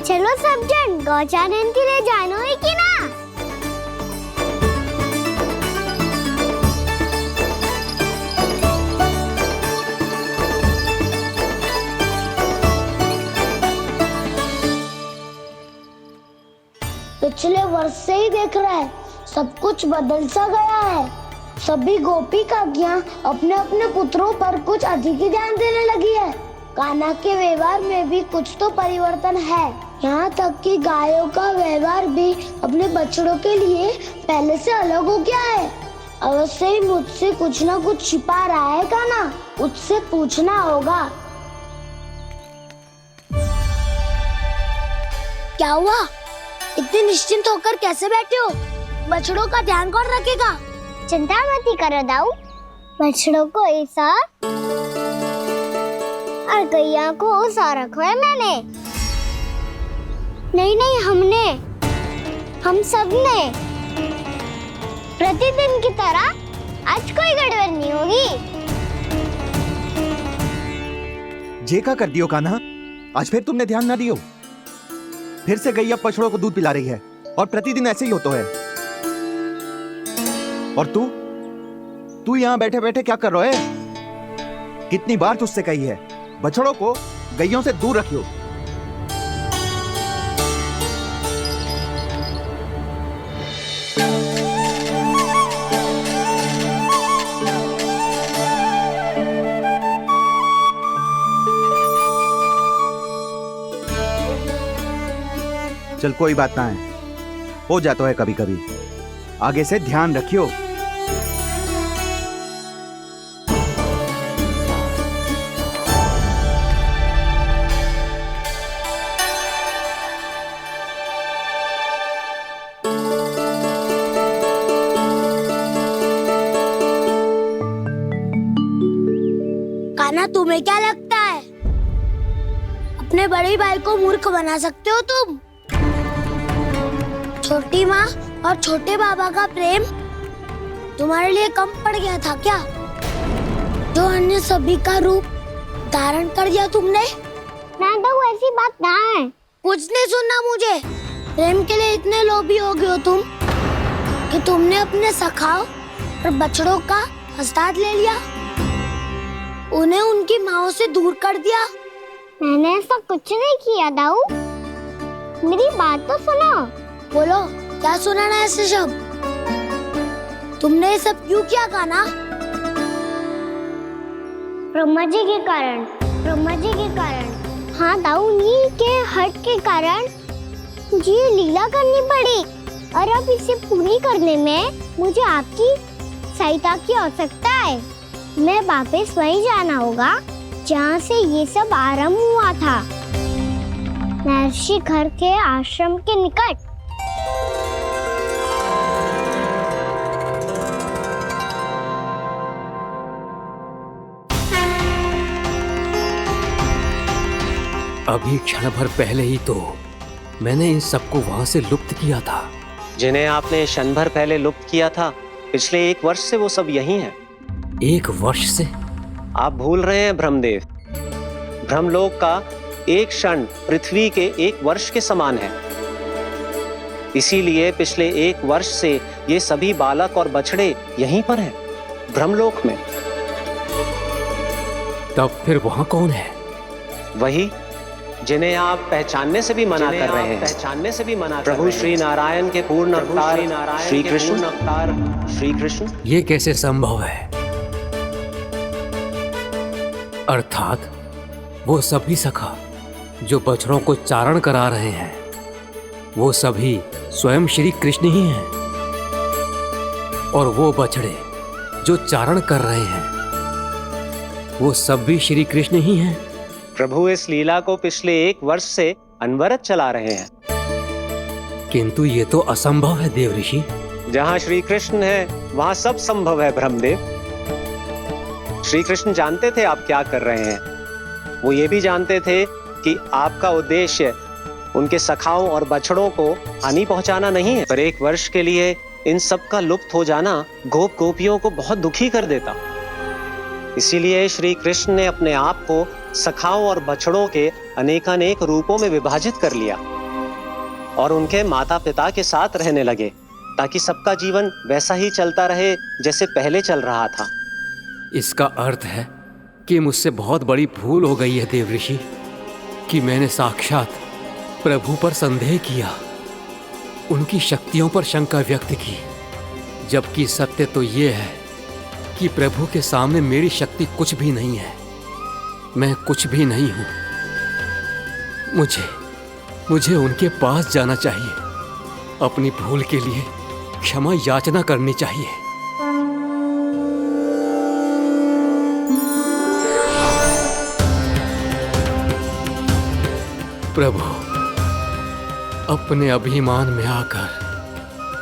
चलो सब जन गौचारण के लिए जानो है कि ना? पिछले वर्ष से ही देख रहा है, सब कुछ बदल सा गया है। सभी गोपी काकियां अपने अपने पुत्रों पर कुछ अधिक ही ध्यान देने लगी है। कान्हा के व्यवहार में भी कुछ तो परिवर्तन है। यहाँ तक कि गायों का व्यवहार भी अपने बछड़ों के लिए पहले से अलग हो गया है। अवश्य ही मुझसे कुछ ना कुछ छिपा रहा है कान्हा, उससे पूछना होगा। क्या हुआ? इतने निश्चिंत होकर कैसे बैठे हो? बछड़ों का ध्यान कौन रखेगा? चिंता मत करो दाऊ, बछड़ों को ऐसा और गैया को उसा रखो है मैंने। नहीं, हम सब ने प्रतिदिन की तरह आज कोई गड़बड़ नहीं होगी। जे का कर दियो कान्हा, आज फिर तुमने ध्यान ना दियो। फिर से गैया बछड़ों को दूध पिला रही है और प्रतिदिन ऐसे ही होता है। और तू यहाँ बैठे बैठे क्या कर रहा है? कितनी बार तुझसे कही है बछड़ों को गैयों से दूर रखियो। चल कोई बात ना है, हो जाता है कभी कभी। आगे से ध्यान रखियो। कान्हा, तुम्हें क्या लगता है अपने बड़े भाई को मूर्ख बना सकते हो तुम? छोटी माँ और छोटे बाबा का प्रेम तुम्हारे लिए कम पड़ गया था क्या? जो अन्य सभी का रूप धारण कर दिया तुमने? ना तो ऐसी बात ना है। कुछ नहीं सुनना मुझे। प्रेम के लिए इतने लोभी हो गए हो तुम कि तुमने अपने सखाओं और बछड़ों का हस्ताक्षर ले लिया, उन्हें उनकी माँओं से दूर कर दिया। मैंने ऐसा कुछ नहीं किया दाऊ, मेरी बात तो सुनो। बोलो, क्या सुनाना है ऐसे शब्द? तुमने ये सब क्यों किया कान्हा? ब्रह्मा जी के कारण। हाँ दाऊ, नील के हट के कारण मुझे लीला करनी पड़ी और अब इसे पूरी करने में मुझे आपकी सहायता की आवश्यकता है। मैं वापस वहीं जाना होगा जहाँ से ये सब आरंभ हुआ था, महर्षि घर के आश्रम के निकट। अभी क्षण भर पहले ही तो मैंने इन सबको वहां से लुप्त किया था। जिन्हें आपने क्षण भर पहले लुप्त किया था, पिछले 1 वर्ष से वो सब यही हैं। 1 वर्ष से? आप भूल रहे हैं ब्रह्मदेव। ब्रह्मलोक का एक क्षण पृथ्वी के 1 वर्ष के समान है। इसीलिए पिछले 1 वर्ष से ये सभी बालक और बछड़े यहीं पर हैं, ब्रह्मलोक में। तब फिर वहां कौन है? वही जिन्हें आप पहचानने से भी मना कर रहे हैं। प्रभु श्री नारायण के पूर्ण अवतार श्री कृष्ण। ये कैसे संभव है? अर्थात वो सभी सखा जो बछड़ों को चारण करा रहे हैं, वो सभी स्वयं श्री कृष्ण ही हैं। और वो बछड़े जो चारण कर रहे हैं, वो सब भी श्री कृष्ण ही हैं। प्रभु इस लीला को पिछले 1 वर्ष से अनवरत चला रहे हैं। किंतु ये तो असंभव है देव ऋषि। जहाँ श्री कृष्ण है वहाँ सब संभव है ब्रह्मदेव। श्री कृष्ण जानते थे आप क्या कर रहे हैं। वो ये भी जानते थे कि आपका उद्देश्य उनके सखाओं और बछड़ों को हानि पहुंचाना नहीं है। पर 1 वर्ष के लिए इन सब का लुप्त हो जाना गोप गोपियों को बहुत दुखी कर देता। इसीलिए श्री कृष्ण ने अपने आप को सखाओं और बछड़ों के अनेकानेक रूपों में विभाजित कर लिया और उनके माता पिता के साथ रहने लगे, ताकि सबका जीवन वैसा ही चलता रहे जैसे पहले चल रहा था। इसका अर्थ है कि मुझसे बहुत बड़ी भूल हो गई है देव ऋषि, कि मैंने साक्षात प्रभु पर संदेह किया, उनकी शक्तियों पर शंका व्यक्त की, जबकि सत्य तो ये है कि प्रभु के सामने मेरी शक्ति कुछ भी नहीं है। मैं कुछ भी नहीं हूं। मुझे उनके पास जाना चाहिए। अपनी भूल के लिए क्षमा याचना करनी चाहिए। प्रभु, अपने अभिमान में आकर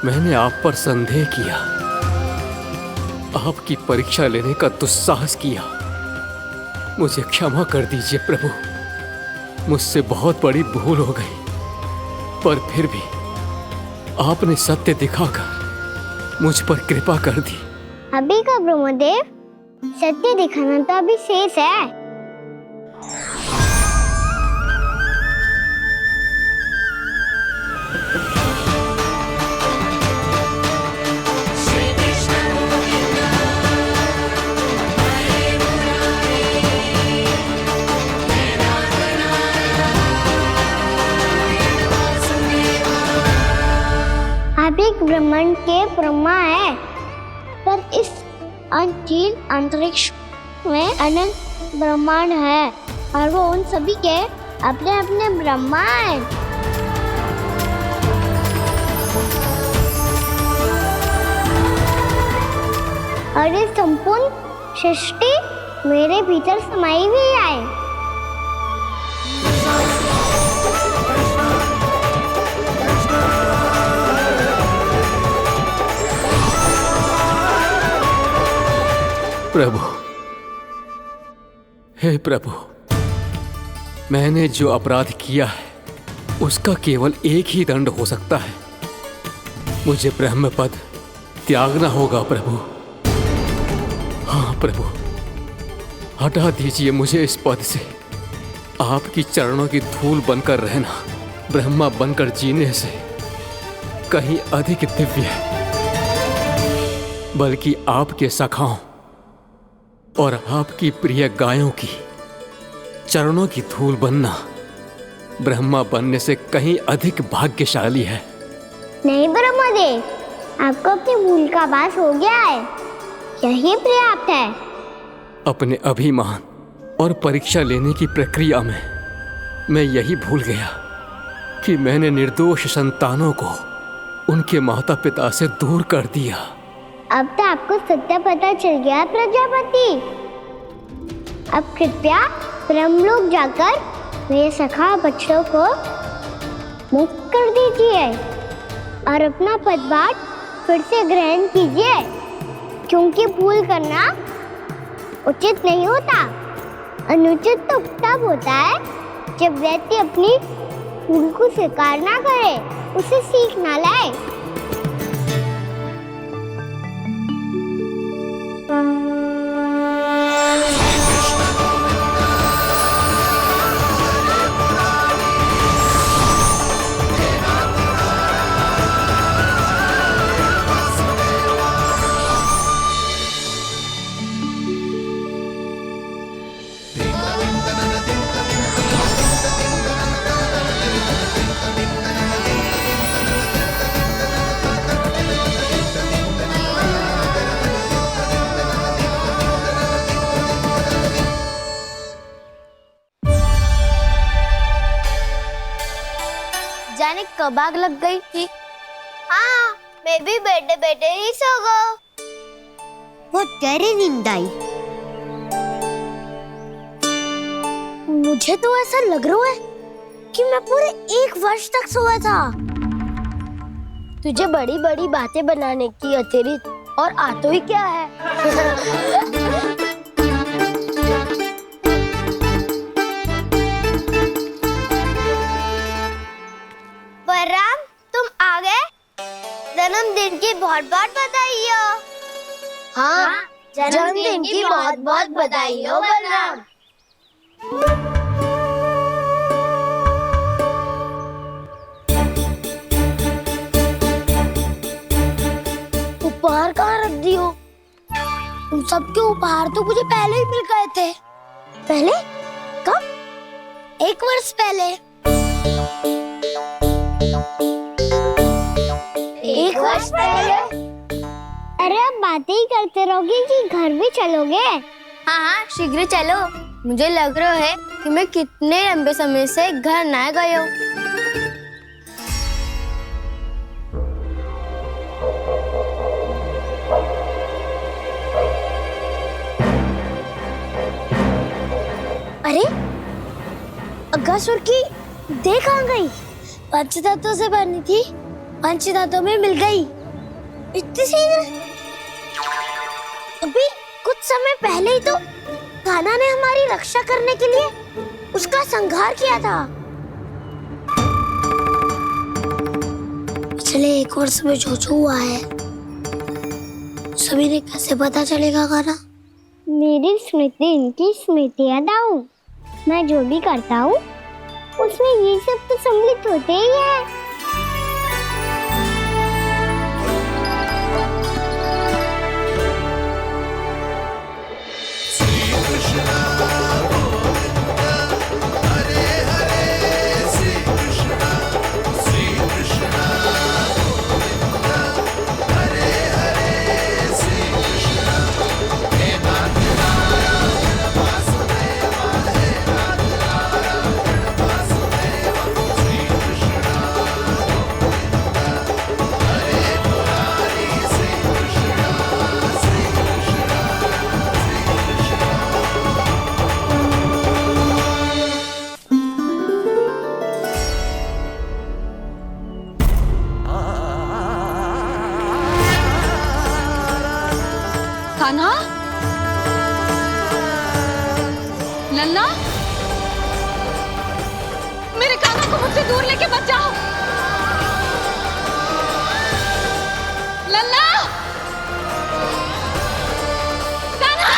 मैंने आप पर संदेह किया, आपकी परीक्षा लेने का दुस्साहस किया। मुझे क्षमा कर दीजिए प्रभु, मुझसे बहुत बड़ी भूल हो गई। पर फिर भी आपने सत्य दिखाकर मुझ पर कृपा कर दी। अभी का ब्रह्मदेव, सत्य दिखाना तो अभी शेष है। ब्रह्मांड के ब्रह्मा है, पर इस अनंत अंतरिक्ष में अनंत ब्रह्मांड है और वो उन सभी के अपने अपने ब्रह्मा है। और ये संपूर्ण सृष्टि मेरे भीतर समाई हुई है। प्रभु, हे प्रभु, मैंने जो अपराध किया है उसका केवल एक ही दंड हो सकता है। मुझे ब्रह्म पद त्यागना होगा प्रभु। हाँ प्रभु, हटा दीजिए मुझे इस पद से। आपकी चरणों की धूल बनकर रहना ब्रह्मा बनकर जीने से कहीं अधिक दिव्य है। बल्कि आपके सखाओं और आपकी प्रिय गायों की चरणों की धूल बनना ब्रह्मा बनने से कहीं अधिक भाग्यशाली है। नहीं ब्रह्मदेव, आपको अपनी भूल का आभास हो गया है, यही पर्याप्त है। अपने अभिमान और परीक्षा लेने की प्रक्रिया में मैं यही भूल गया कि मैंने निर्दोष संतानों को उनके माता पिता से दूर कर दिया। अब तो आपको सत्य पता चल गया प्रजापति। अब कृपया ब्रह्मलोक जाकर मेरे सखा बच्चों को मुक्त कर दीजिए और अपना पदभार फिर से ग्रहण कीजिए, क्योंकि भूल करना उचित नहीं होता। अनुचित तो तब होता है जब व्यक्ति अपनी फूल को शिकार ना करे, उसे सीख ना लाए। जाने कब आग लग गई थी। हाँ, मैं भी बैठे बैठे ही सो गया। बहुत गहरी नींद आई। मुझे तो ऐसा लग रहा है कि मैं पूरे 1 वर्ष तक सोया था। तुझे बड़ी बड़ी बातें बनाने की अतिरिक्त और आता ही क्या है। बलराम, तुम आ गए? जन्मदिन की बहुत बहुत बधाई हो। हाँ, जन्मदिन की बहुत बहुत बधाई हो बलराम। उपहार कहाँ रख दी हो? उन सबके उपहार तो मुझे पहले ही मिल गए थे। पहले? कब? 1 वर्ष पहले। 1 वर्ष पहले? अरे अब बातें ही करते रहोगे कि घर भी चलोगे? हाँ हाँ, शीघ्र चलो। मुझे लग रहा है कि मैं कितने लंबे समय से घर ना गई हूँ। अरे अगासुर की देह कहाँ गई? पंचतत्वों से बनी थी, पंचतत्वों में मिल गई। इतनी शीघ्र? अभी कुछ समय पहले ही तो कान्हा ने हमारी रक्षा करने के लिए उसका संहार किया था। पिछले 1 वर्ष में जो जो हुआ है सभी ने कैसे पता चलेगा कान्हा? मेरी स्मृति इनकी स्मृति यादाऊं। मैं जो भी करता हूँ उसमें ये सब तो सम्मिलित होते ही है। कान्हा, लल्ला, मेरे कान्हा को मुझसे दूर लेके मत जाओ। लल्ला, कान्हा,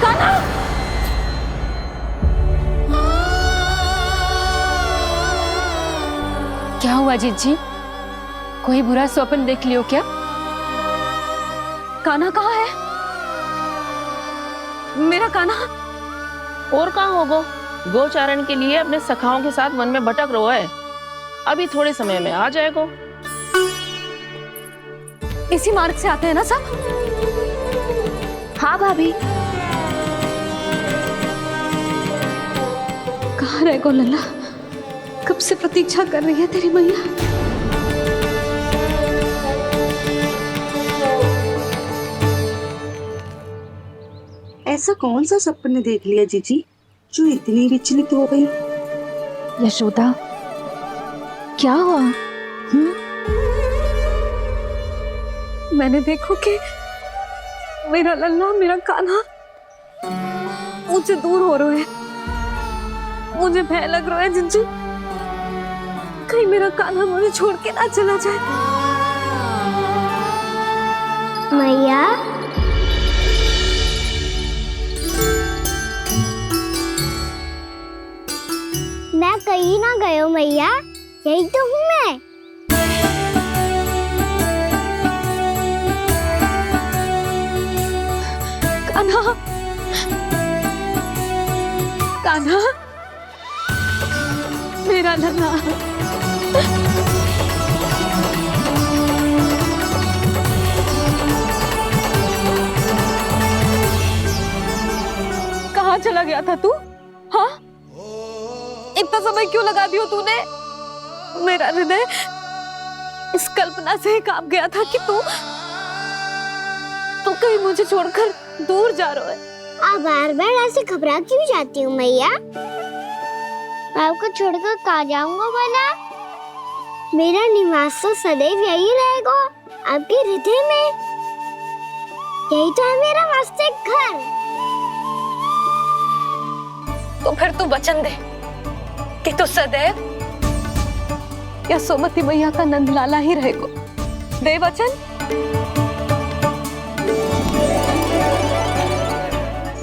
कान्हा। क्या हुआ जीजी? कोई बुरा स्वप्न देख लियो क्या? कान्हा कहाँ है? मेरा कान्हा? और कहाँ होगो? गोचारण के लिए अपने सखाओं के साथ वन में भटक रहा है। अभी थोड़े समय में आ जाएगा। इसी मार्ग से आते हैं ना सब? हाँ भाभी। कहाँ रह गो लल्ला? कब से प्रतीक्षा कर रही है तेरी मैया। ऐसा कौन सा सपने देख लिया जीजी जो इतनी विचलित हो गई? यशोदा, क्या हुआ? मैंने देखो कि मेरा लल्ला, मेरा कान्हा मुझसे दूर हो रहे हैं। मुझे भय लग रहा है जीजी। कहीं मेरा कान्हा मुझे छोड़ के ना चला जाए। मैया मैं कहीं ना गई हूँ मैया, यही तो हूँ मैं। कान्हा, कान्हा, मेरा नन्हा। कहाँ चला गया था तू? हाँ, इतना समय क्यों लगा दिया तूने? मेरा हृदय इस कल्पना से ही कांप गया था कि तू कहीं मुझे छोड़कर दूर जा रहा है। आप बार बार ऐसे घबरा क्यों जाती हूँ मैया? आपको छोड़कर कहाँ जाऊंगा भला? मेरा निवास तो सदैव यही रहेगा, आपके हृदय में। यही तो है मेरा वास्तविक घर। तो फिर तू वचन दे कि तू सदैव यशोमती मैया का नंदलाला ही रहेगा। दे वचन।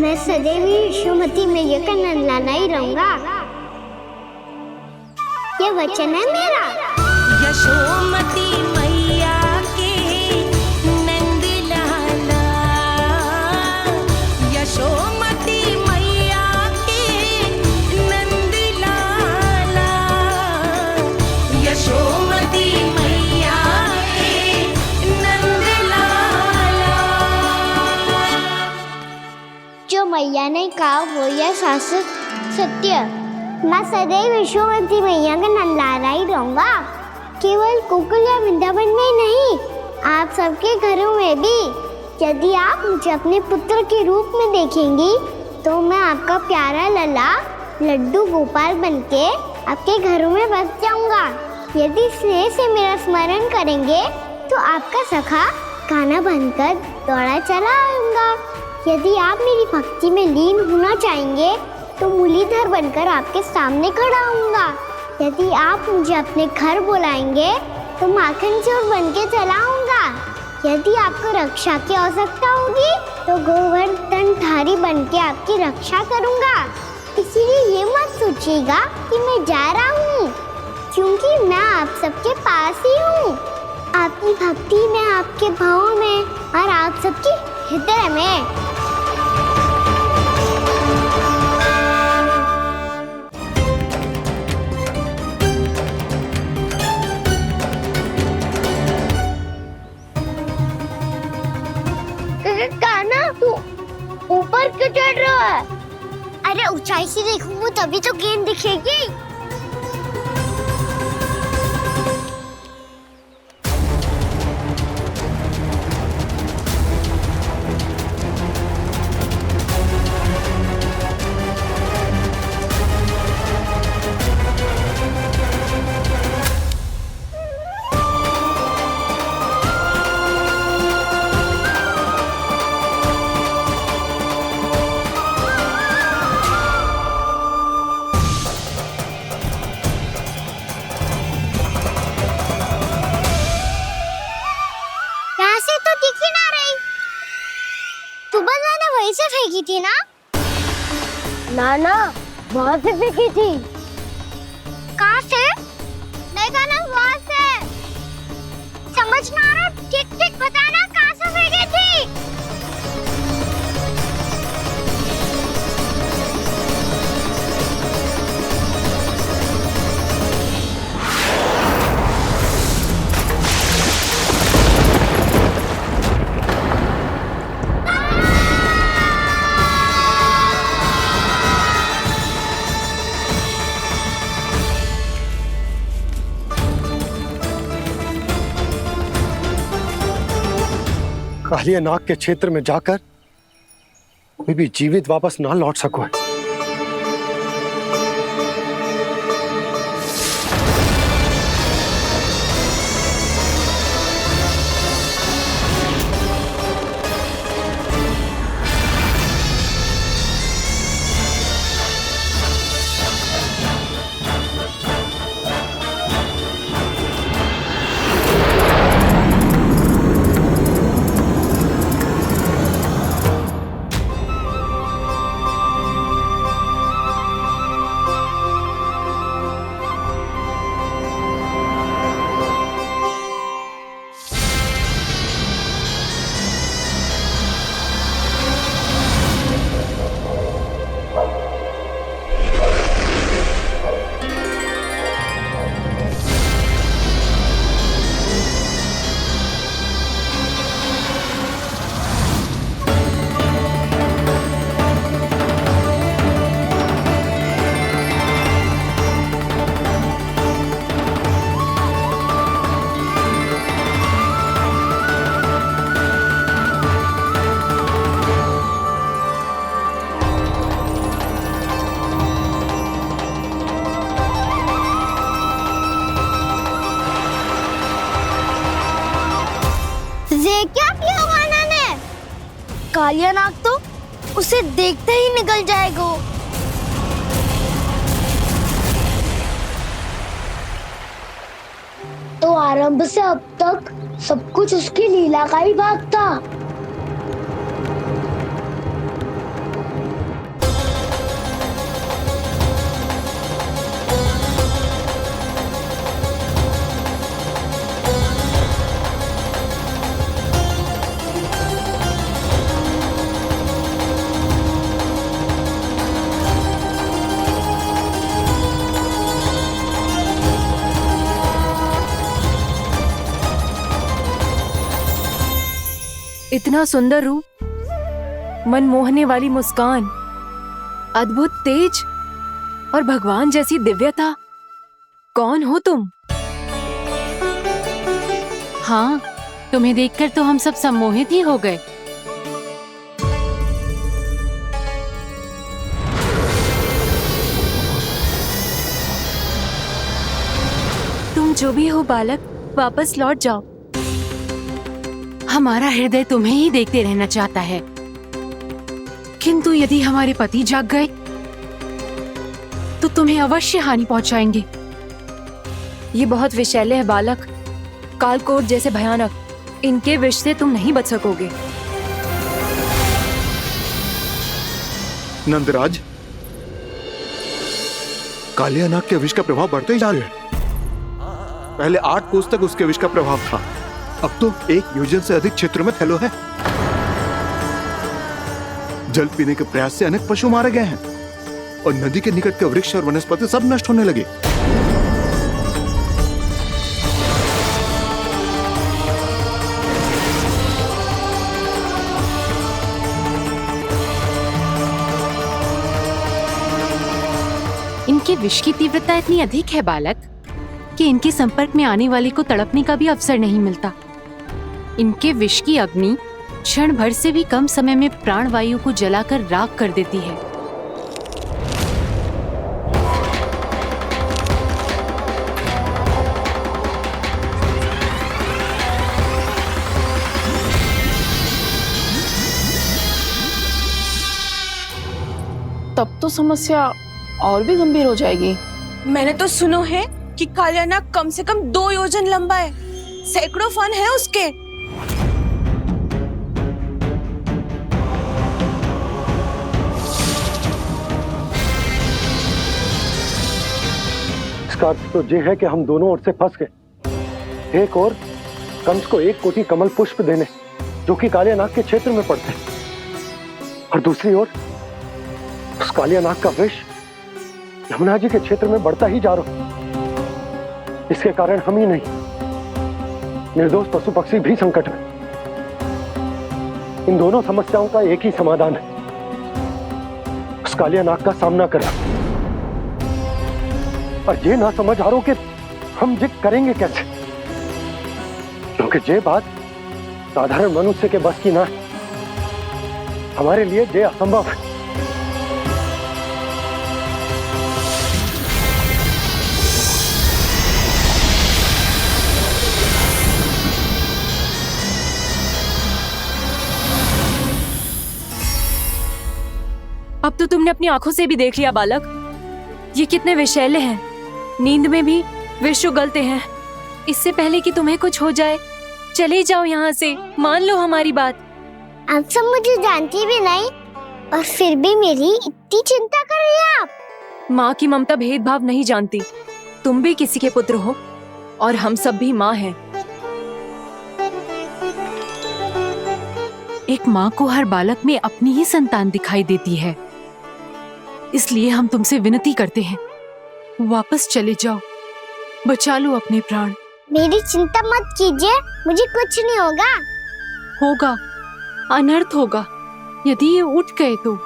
मैं सदैव यशोमती मैया का नंदलाला ही रहूंगा, ये वचन है मेरा। यशोमती मैया के नंदलाला, यशोमती मैया के नंदलाला, यशोमती मैया के नंदलाला। जो मैया ने कहा वो यह शाश्वत सत्य। मैं सदैव यशोमती मैया का नंदलाला ही रहूंगा, केवल गोकुल या वृंदावन में नहीं, आप सबके घरों में भी। यदि आप मुझे अपने पुत्र के रूप में देखेंगी तो मैं आपका प्यारा लला लड्डू गोपाल बनके आपके घरों में बस जाऊंगा। यदि स्नेह से मेरा स्मरण करेंगे तो आपका सखा गाना बनकर दौड़ा चला आऊंगा। यदि आप मेरी भक्ति में लीन होना चाहेंगे तो मुरलीधर बनकर आपके सामने खड़ा होऊंगा। यदि आप मुझे अपने घर बुलाएंगे तो माखन चोर बनके चला आऊंगा। यदि आपको रक्षा की आवश्यकता होगी तो गोवर्धनधारी बनके आपकी रक्षा करूंगा। इसीलिए ये मत सोचिएगा कि मैं जा रहा हूँ, क्योंकि मैं आप सबके पास ही हूँ, आपकी भक्ति में, आपके भाव में और आप सबके हृदय में। कान्हा, तू ऊपर क्यों चढ़ रहा है? अरे ऊंचाई से देखूंगा तभी तो गेंद दिखेगी। से फेंकी थी ना? ना, वहाँ से फेंकी थी। कहाँ से? देखा ना, वहाँ से। समझ ना आ रहा, ठीक बताना कहाँ से फेंकी थी? कालिया नाग के क्षेत्र में जाकर कोई भी जीवित वापस ना लौट सको है। कालिया नाग तो उसे देखते ही निकल जाएगा। तो आरंभ से अब तक सब कुछ उसकी लीला का ही भाग था। इतना सुंदर रूप, मन मोहने वाली मुस्कान, अद्भुत तेज और भगवान जैसी दिव्यता। कौन हो तुम? हाँ, तुम्हें देखकर तो हम सब सम्मोहित ही हो गए। तुम जो भी हो बालक, वापस लौट जाओ। हमारा हृदय तुम्हें ही देखते रहना चाहता है, किंतु यदि हमारे पति जाग गए तो तुम्हें अवश्य हानि पहुंचाएंगे। ये बहुत विषैले है बालक, कालकोट जैसे भयानक। इनके विष से तुम नहीं बच सकोगे। नंदराज, कालिया नाग के विष का प्रभाव बढ़ते ही जा रहा है। पहले 8 कोस तक उसके विष का प्रभाव था, अब तो 1 योजन से अधिक क्षेत्र में फैलो है। जल पीने के प्रयास से अनेक पशु मारे गए हैं और नदी के निकट के वृक्ष और वनस्पति सब नष्ट होने लगे। इनके विष की तीव्रता इतनी अधिक है बालक कि इनके संपर्क में आने वाले को तड़पने का भी अवसर नहीं मिलता। इनके विष की अग्नि क्षण भर से भी कम समय में प्राण वायु को जलाकर राख कर देती है। तब तो समस्या और भी गंभीर हो जाएगी। मैंने तो सुनो है कि कालिया नाग कम से कम 2 योजन लंबा है, सैकड़ों फन है उसके। इसका अर्थ तो ये है कि हम दोनों ओर से फंस गए। एक और कंस को 1 कोटि कमल पुष्प देने जो कि कालिया नाग के क्षेत्र में पड़ते हैं, और दूसरी ओर उस कालिया नाग का विष यमुना जी के क्षेत्र में बढ़ता ही जा रहा। इसके कारण हम ही नहीं, निर्दोष पशु पक्षी भी संकट में। इन दोनों समस्याओं का एक ही समाधान है, उस कालिया नाग का सामना करना। और ये ना समझ आ रहा कि हम ये करेंगे कैसे, क्योंकि ये बात साधारण मनुष्य के बस की ना है। हमारे लिए ये असंभव है। अब तो तुमने अपनी आंखों से भी देख लिया बालक, ये कितने विषैले हैं। नींद में भी विष उगलते हैं। इससे पहले कि तुम्हें कुछ हो जाए, चले जाओ यहाँ से। मान लो हमारी बात। आप सब मुझे जानती भी नहीं और फिर भी मेरी इतनी चिंता कर रही हैं आप। माँ की ममता भेदभाव नहीं जानती। तुम भी किसी के पुत्र हो और हम सब भी माँ हैं। एक माँ को हर बालक में अपनी ही संतान दिखाई देती है, इसलिए हम तुमसे विनती करते हैं, वापस चले जाओ, बचा लो अपने प्राण। मेरी चिंता मत कीजिए, मुझे कुछ नहीं होगा। होगा, अनर्थ होगा यदि ये उठ गए तो।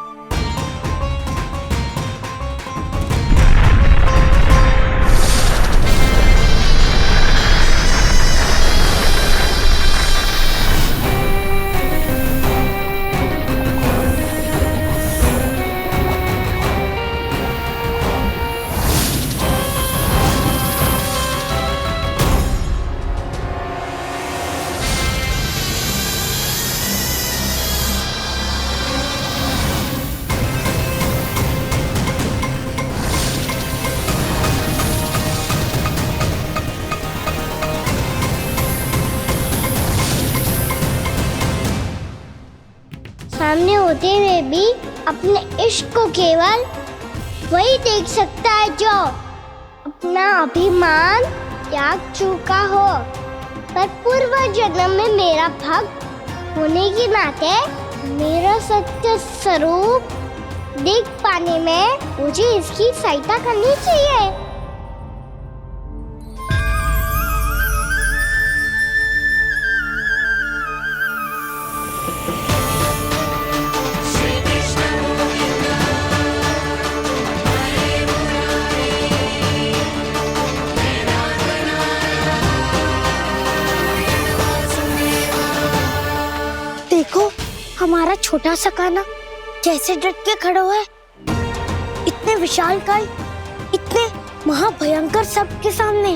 सामने होते हुए भी अपने इश्क को केवल वही देख सकता है जो अपना अभिमान त्याग चुका हो। पर पूर्व जन्म में मेरा भक्त होने के नाते मेरा सत्य स्वरूप देख पाने में मुझे इसकी सहायता करनी चाहिए। देखो हमारा छोटा सा कान्हा कैसे डट के खड़ा हुआ है, इतने विशालकाय, इतने महाभयंकर सबके सामने।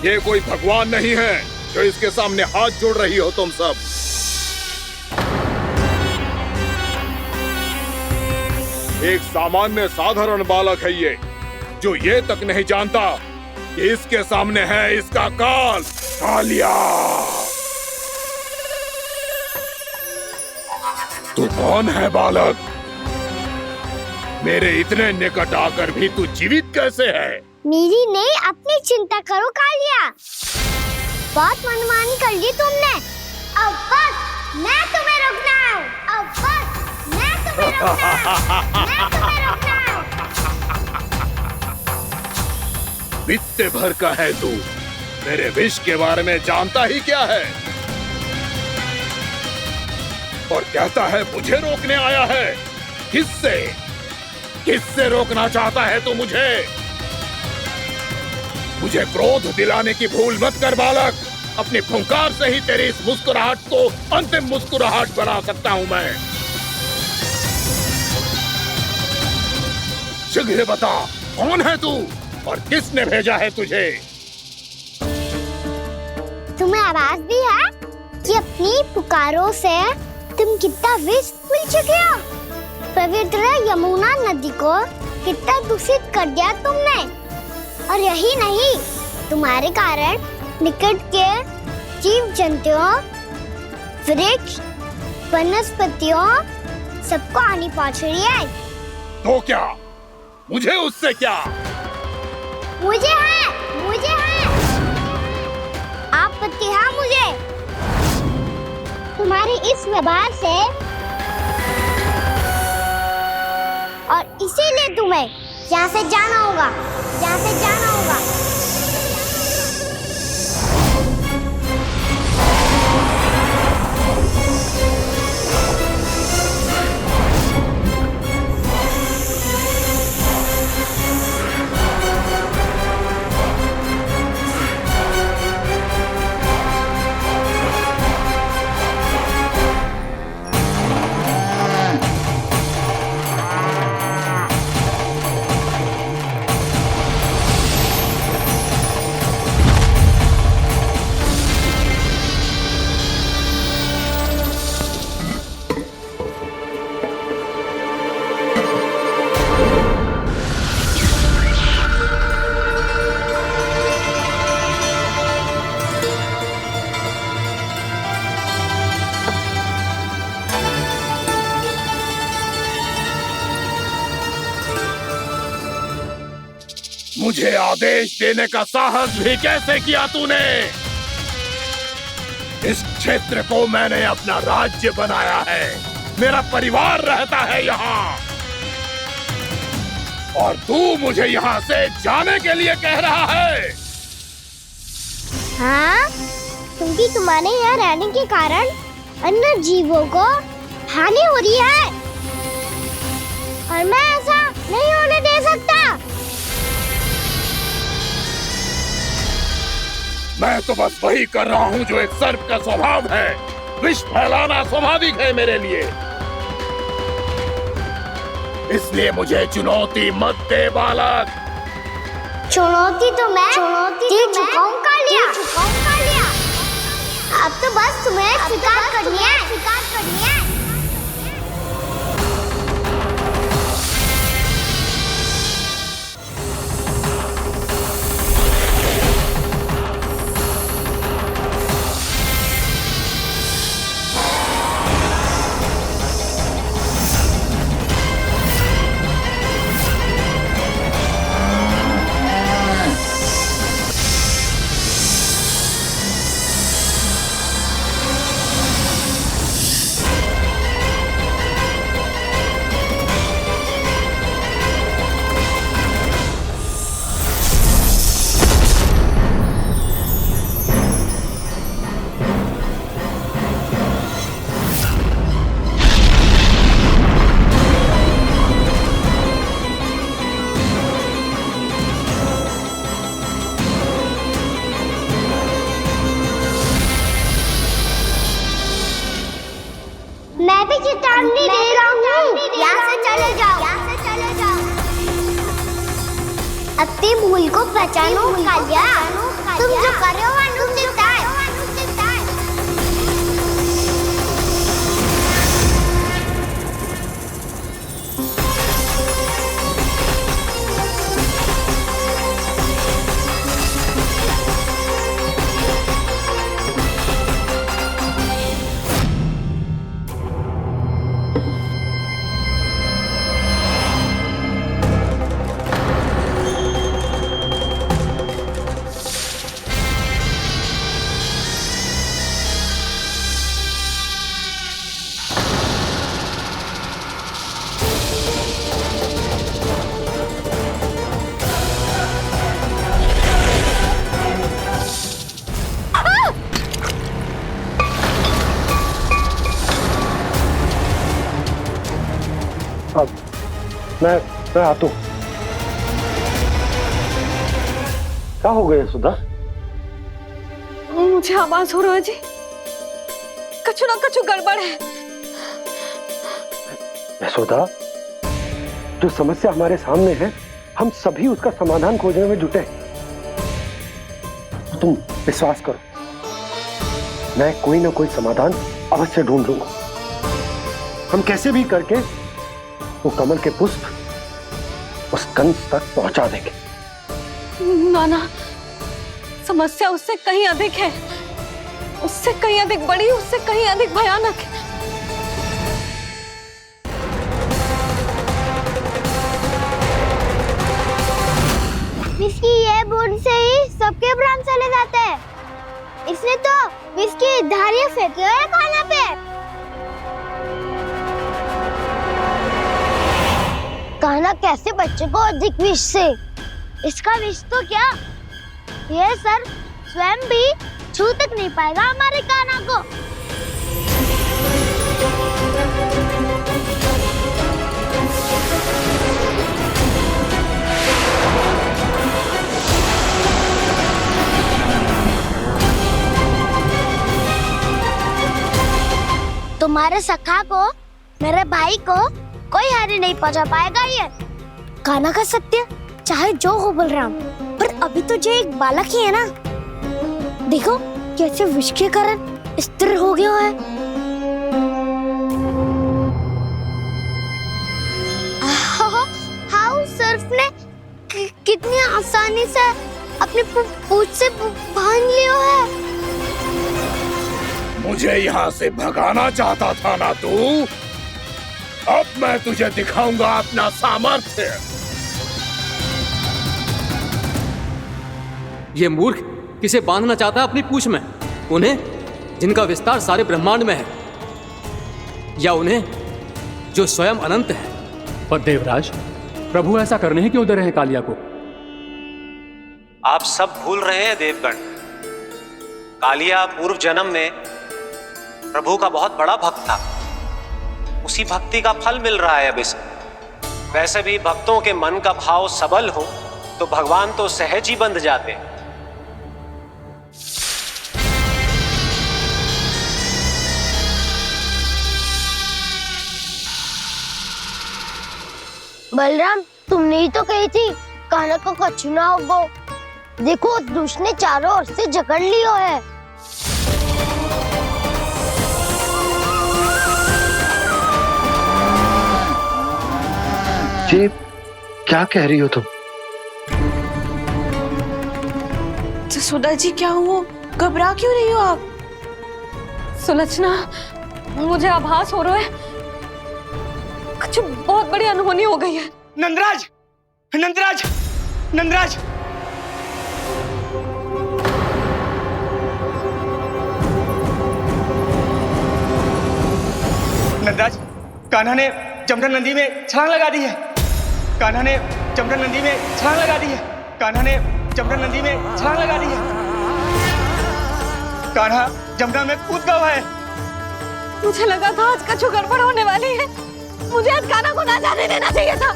ये कोई भगवान नहीं है जो इसके सामने हाथ जोड़ रही हो तुम सब। एक सामान्य साधारण बालक है ये, जो ये तक नहीं जानता कि इसके सामने है इसका काल, कालिया। तू कौन है बालक? मेरे इतने निकट आकर भी तू जीवित कैसे है? मेरी नहीं, अपनी चिंता करो कालिया। बहुत मनमानी कर ली तुमने। अब बस मैं तुम्हें रोकना हूँ। अब बस मैं तुम्हें रोकना हूँ। बित्ते भर का है तू, मेरे विष के बारे में जानता ही क्या है? और कहता है मुझे रोकने आया है। किससे? किससे रोकना चाहता है तू मुझे? मुझे क्रोध दिलाने की भूल मत कर बालक। अपनी फुंकार से ही तेरी इस मुस्कुराहट को अंतिम मुस्कुराहट बना सकता हूं मैं। शीघ्र बता, कौन है तू और किसने भेजा है तुझे? तुम्हें आवाज भी है कि अपनी पुकारों से तुम कितना विष भूल चुके हो। पवित्र यमुना नदी को कितना दूषित कर दिया तुमने। और यही नहीं, तुम्हारे कारण निकट के जीव जंतुओं, वृक्ष, वनस्पतियों सबको हानि पहुंच रही है। तो क्या? मुझे उससे क्या? मुझे है, मुझे है। आपत्ति है मुझे तुम्हारे इस व्यवहार से, और इसीलिए तुम्हें यहाँ से जाना होगा, यहाँ से जाना होगा। मुझे आदेश देने का साहस भी कैसे किया तूने? इस क्षेत्र को मैंने अपना राज्य बनाया है, मेरा परिवार रहता है यहाँ, और तू मुझे यहाँ से जाने के लिए कह रहा है? हाँ, क्योंकि तुम्हारे यहाँ रहने के कारण अन्य जीवों को हानि हो रही है, और मैं ऐसा नहीं होने दे सकता। मैं तो बस वही कर रहा हूँ जो एक सर्प का स्वभाव है। विष फैलाना स्वाभाविक है मेरे लिए, इसलिए मुझे चुनौती मत दे बालक। चुनौती तो मैं दे चुका हूँ कालिया। अब तो बस तुम्हें स्वीकार करनी है। चेतावनी दे रहा हूँ, यहाँ से चले जाओ, यहाँ से चले जाओ। अपनी भूल को पहचानो कालिया, तुम जो कर रहे हो अनुचित है। मैं आता हूँ। क्या हो गया सुधा? मुझे आवाज हो रहा है जी, कछु ना कछु गड़बड़ है। यशोदा, जो समस्या हमारे सामने है, हम सभी उसका समाधान खोजने में जुटे। तुम विश्वास करो, मैं कोई ना कोई समाधान अवश्य ढूंढ लूंगा। हम कैसे भी करके वो कमल के पुष्प उस कंस तक पहुंचा देंगे। नाना, समस्या उससे कहीं अधिक है, उससे कहीं अधिक बड़ी, उससे कहीं अधिक भयानक है। विस्की ये बूंद से ही सबके प्राण चले जाते हैं। इसने तो विस्की धारियां फेंके हुए खाना पे। कान्हा कैसे बच्चे को अधिक विष से? इसका विष तो क्या, ये सर स्वयं भी छू तक नहीं पाएगा हमारे कान्हा को। तुम्हारे सखा को, मेरे भाई को कोई हानि नहीं पहुंचा पाएगा। ये कान्हा का सत्य चाहे जो हो बलराम, पर अभी तो जो एक बालक ही है ना। देखो कैसे विष के कारण स्थिर हो गया है। हाउ सर्फ ने कितनी आसानी से अपनी पूंछ से बांध लिया है। मुझे यहाँ से भगाना चाहता था ना तू? अब मैं तुझे दिखाऊंगा अपना सामर्थ्य। ये मूर्ख किसे बांधना चाहता है अपनी पूंछ में? उन्हें जिनका विस्तार सारे ब्रह्मांड में है, या उन्हें जो स्वयं अनंत है? पर देवराज, प्रभु ऐसा करने ही क्यों दे रहे हैं कालिया को? आप सब भूल रहे हैं देवगण, कालिया पूर्व जन्म में प्रभु का बहुत बड़ा भक्त था। उसी भक्ति का फल मिल रहा है अब इसे। वैसे भी भक्तों के मन का भाव सबल हो तो भगवान तो सहज ही बंध जाते हैं। बलराम, तुमने ही तो कही थी कान्हा को कछु ना होगो। देखो दुष्ट ने चारों ओर से जकड़ लियो है। जी, क्या कह रही हो तुम? सुधा जी, क्या हुआ? घबरा क्यों रही हो आप? सुलक्षणा, मुझे आभास हो रहा है कुछ बहुत बड़ी अनहोनी हो गई है। नंदराज, नंदराज, नंदराज! नंदराज, कान्हा ने जमना नदी में छलांग लगा दी है। कान्हा ने जमना नदी में छलांग लगा दी है। कान्हा ने जमना नदी में छलांग लगा दी है। कान्हा जमना में कूद गया है। मुझे लगा था आज कछु गड़बड़ होने वाली है। मुझे आज कान्हा को ना जाने देना चाहिए था।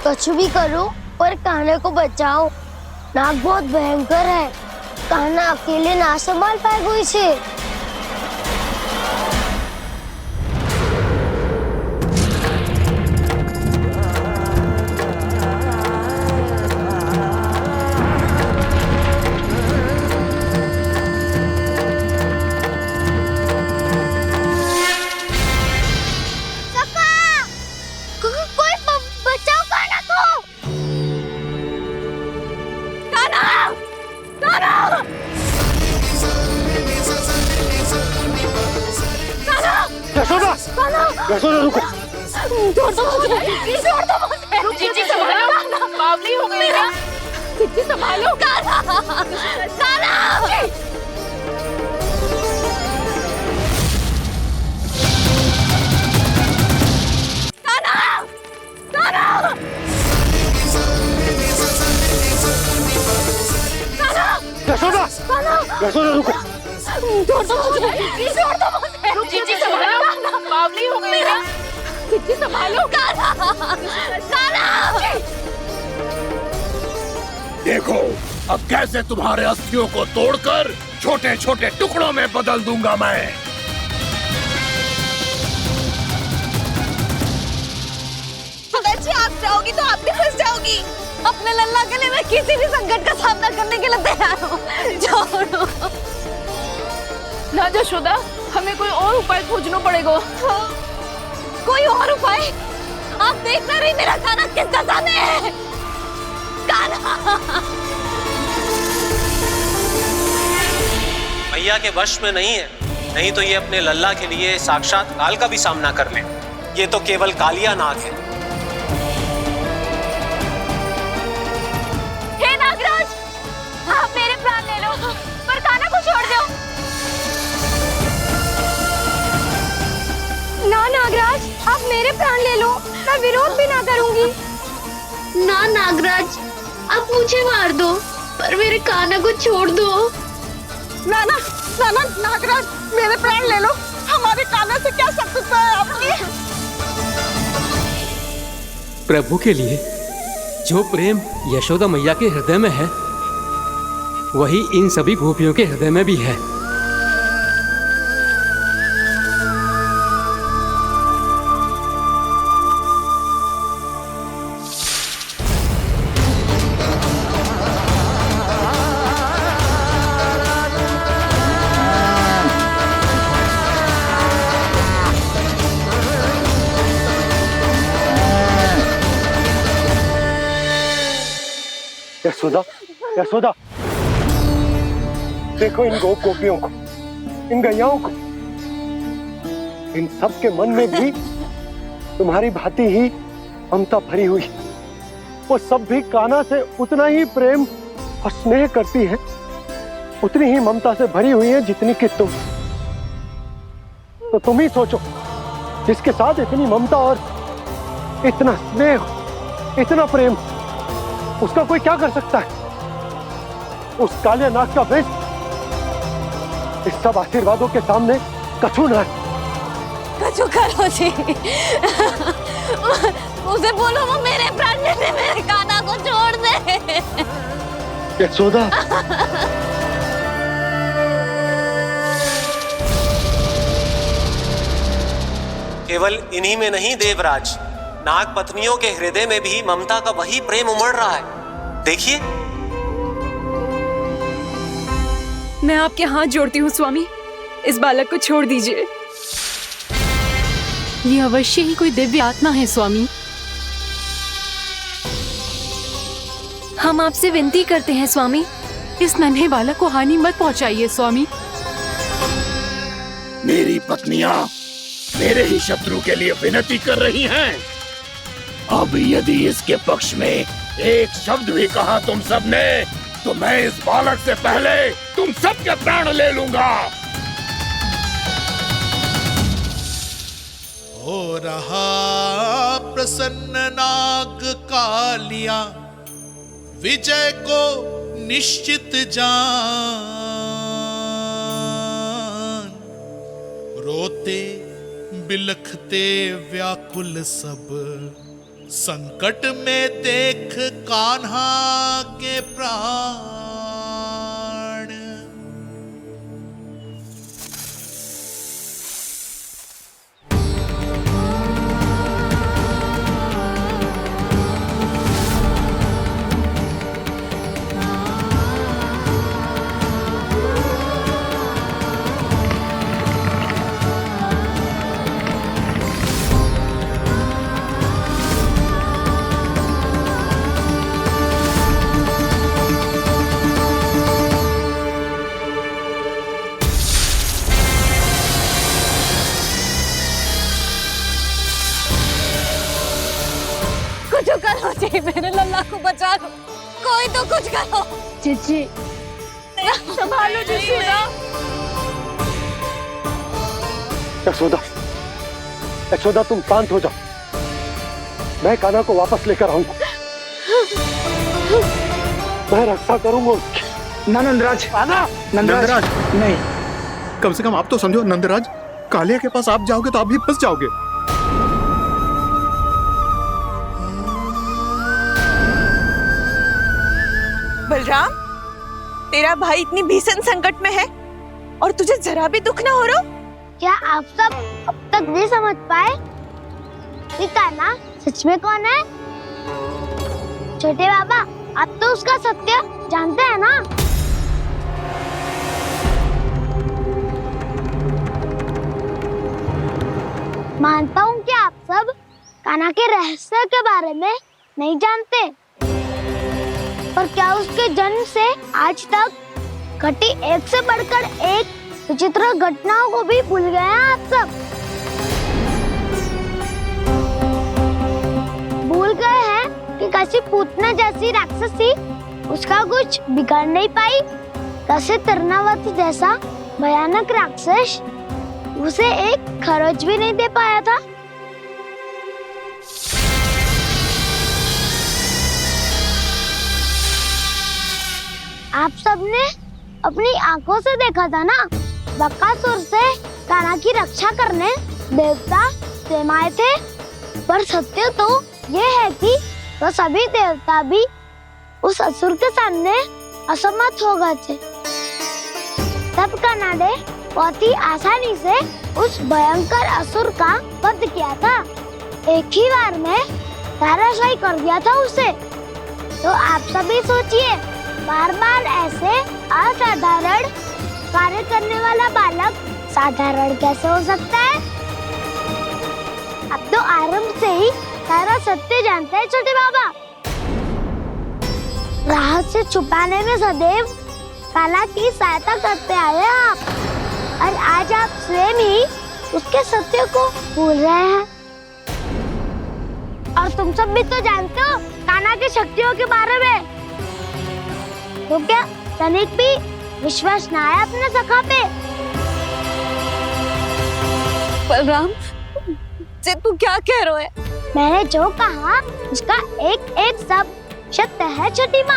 कुछ भी करो पर कान्हा को बचाओ। नाग बहुत भयंकर है, कान्हा अकेले ना संभाल पाएगा इसे। यशोदा, यशोदा रुको। छोड़ दो मुझे, छोड़ दो मुझे। जीजी संभालो, बावली हो गई क्या? जीजी संभालो। कान्हा, कान्हा। यशोदा, यशोदा रुको। छोड़ दो मुझे, छोड़ दो मुझे। जीजी संभालो, बावली हो गई क्या? जीजी संभालो। कान्हा, कान्हा। देखो अब कैसे तुम्हारे अस्थियों को तोड़कर छोटे छोटे टुकड़ों में बदल दूंगा मैं। अगर जी आप जाओगी तो आप भी फंस जाओगी। अपने लल्ला के लिए मैं किसी भी संकट का सामना करने के लिए तैयार हूँ। छोड़ो ना यशोदा, हमें कोई और उपाय खोजना पड़ेगा। कोई और उपाय? आप देख ना रही मेरा कान्हा किस दशा में है। कान्हा मैया के वश में नहीं है, नहीं तो ये अपने लल्ला के लिए साक्षात काल का भी सामना कर ले। ये तो केवल कालिया नाग है। हे नागराज, आप मेरे प्राण ले लो पर कान्हा को छोड़ दो। ना नागराज, आप मेरे प्राण ले लो, मैं विरोध भी ना करूंगी। ना नागराज, आप मुझे मार दो पर मेरे कान्हा को छोड़ दो। ना ना ना ना नागराज, मेरे प्राण ले लो, हमारे कान्हा से क्या शत्रुता है आपकी? प्रभु के लिए जो प्रेम यशोदा मैया के हृदय में है, वही इन सभी गोपियों के हृदय में भी है। यशोदा, यशोदा, देखो इन गोपियों को, इन गैयाओं को, इन सब के मन में भी तुम्हारी भांति ही ममता भरी हुई। वो सब भी कान्हा से उतना ही प्रेम और स्नेह करती हैं, उतनी ही ममता से भरी हुई है जितनी कि तुम। तो तुम ही सोचो, जिसके साथ इतनी ममता और इतना स्नेह, इतना प्रेम, उसका कोई क्या कर सकता है? उस काले नाग का वेश इस सब आशीर्वादों के सामने कछु न है। कछु करो जी, उसे बोलो वो मेरे प्राण ले दे, मेरे कान्हा को छोड़ दे। यशोदा, केवल इन्हीं में नहीं देवराज, नाग पत्नियों के हृदय में भी ममता का वही प्रेम उमड़ रहा है। देखिए। मैं आपके हाथ जोड़ती हूँ स्वामी, इस बालक को छोड़ दीजिए। ये अवश्य ही कोई दिव्य आत्मा है स्वामी। हम आपसे विनती करते हैं स्वामी, इस नन्हे बालक को हानि मत पहुंचाइए स्वामी। मेरी पत्नियां मेरे ही शत्रु के लिए विनती कर रही हैं। अब यदि इसके पक्ष में एक शब्द भी कहा तुम सबने, तो मैं इस बालक से पहले तुम सबके प्राण ले लूंगा। हो रहा प्रसन्न नाग कालिया, विजय को निश्चित जान। रोते बिलखते व्याकुल सब संकट में देख कान्हा के प्राण। कुछ करो जी, मेरे लल्ला को बचा लो, कोई तो कुछ करो। जीजी संभालो जसोदा। यशोदा, यशोदा तुम शांत हो जाओ, मैं कान्हा को वापस लेकर आऊंगा, मैं रक्षा करूंगा उसकी। ना नंदराज, नंदराज नहीं, कम से कम आप तो समझो नंदराज, कालिया के पास आप जाओगे तो आप भी फंस जाओगे। बलराम, तेरा भाई इतनी भीषण संकट में है और तुझे जरा भी दुख ना हो रहा? क्या आप सब अब तक नहीं समझ पाए कि कान्हा सच में कौन है? छोटे बाबा, आप तो उसका सत्य जानते हैं ना? मानता हूँ कि आप सब कान्हा के रहस्य के बारे में नहीं जानते, पर क्या उसके जन्म से आज तक घटी एक से बढ़कर एक विचित्र घटनाओं को भी भूल गए हैं आप सब? भूल गए हैं कि कैसी पूतना जैसी राक्षसी उसका कुछ बिगाड़ नहीं पाई, कैसे तरनावती जैसा भयानक राक्षस उसे एक खरोच भी नहीं दे पाया था। आप सबने अपनी आंखों से देखा था ना, बकासुर से कान्हा की रक्षा करने देवता स्वयं आए थे, पर सत्य तो ये है कि वो सभी देवता भी उस असुर के सामने असमर्थ हो गए थे। तब कान्हा ने बहुत ही आसानी से उस भयंकर असुर का वध किया था, एक ही बार में धराशायी कर दिया था उसे। तो आप सभी सोचिए, बार बार ऐसे असाधारण कार्य करने वाला बालक साधारण कैसे हो सकता है? अब तो आरंभ से ही सारा सत्य जानते हैं छोटे बाबा। रहस्य छुपाने में सदैव कान्हा की सहायता करते आए हैं आप, और आज आप स्वयं ही उसके सत्य को भूल रहे हैं। और तुम सब भी तो जानते हो कान्हा की शक्तियों के बारे में, तो क्या तनिक भी विश्वास ना है अपने सखा पे? बलराम, जे तू क्या कह रहा है? मैंने जो कहा उसका एक एक शब्द सत्य है छोटी माँ।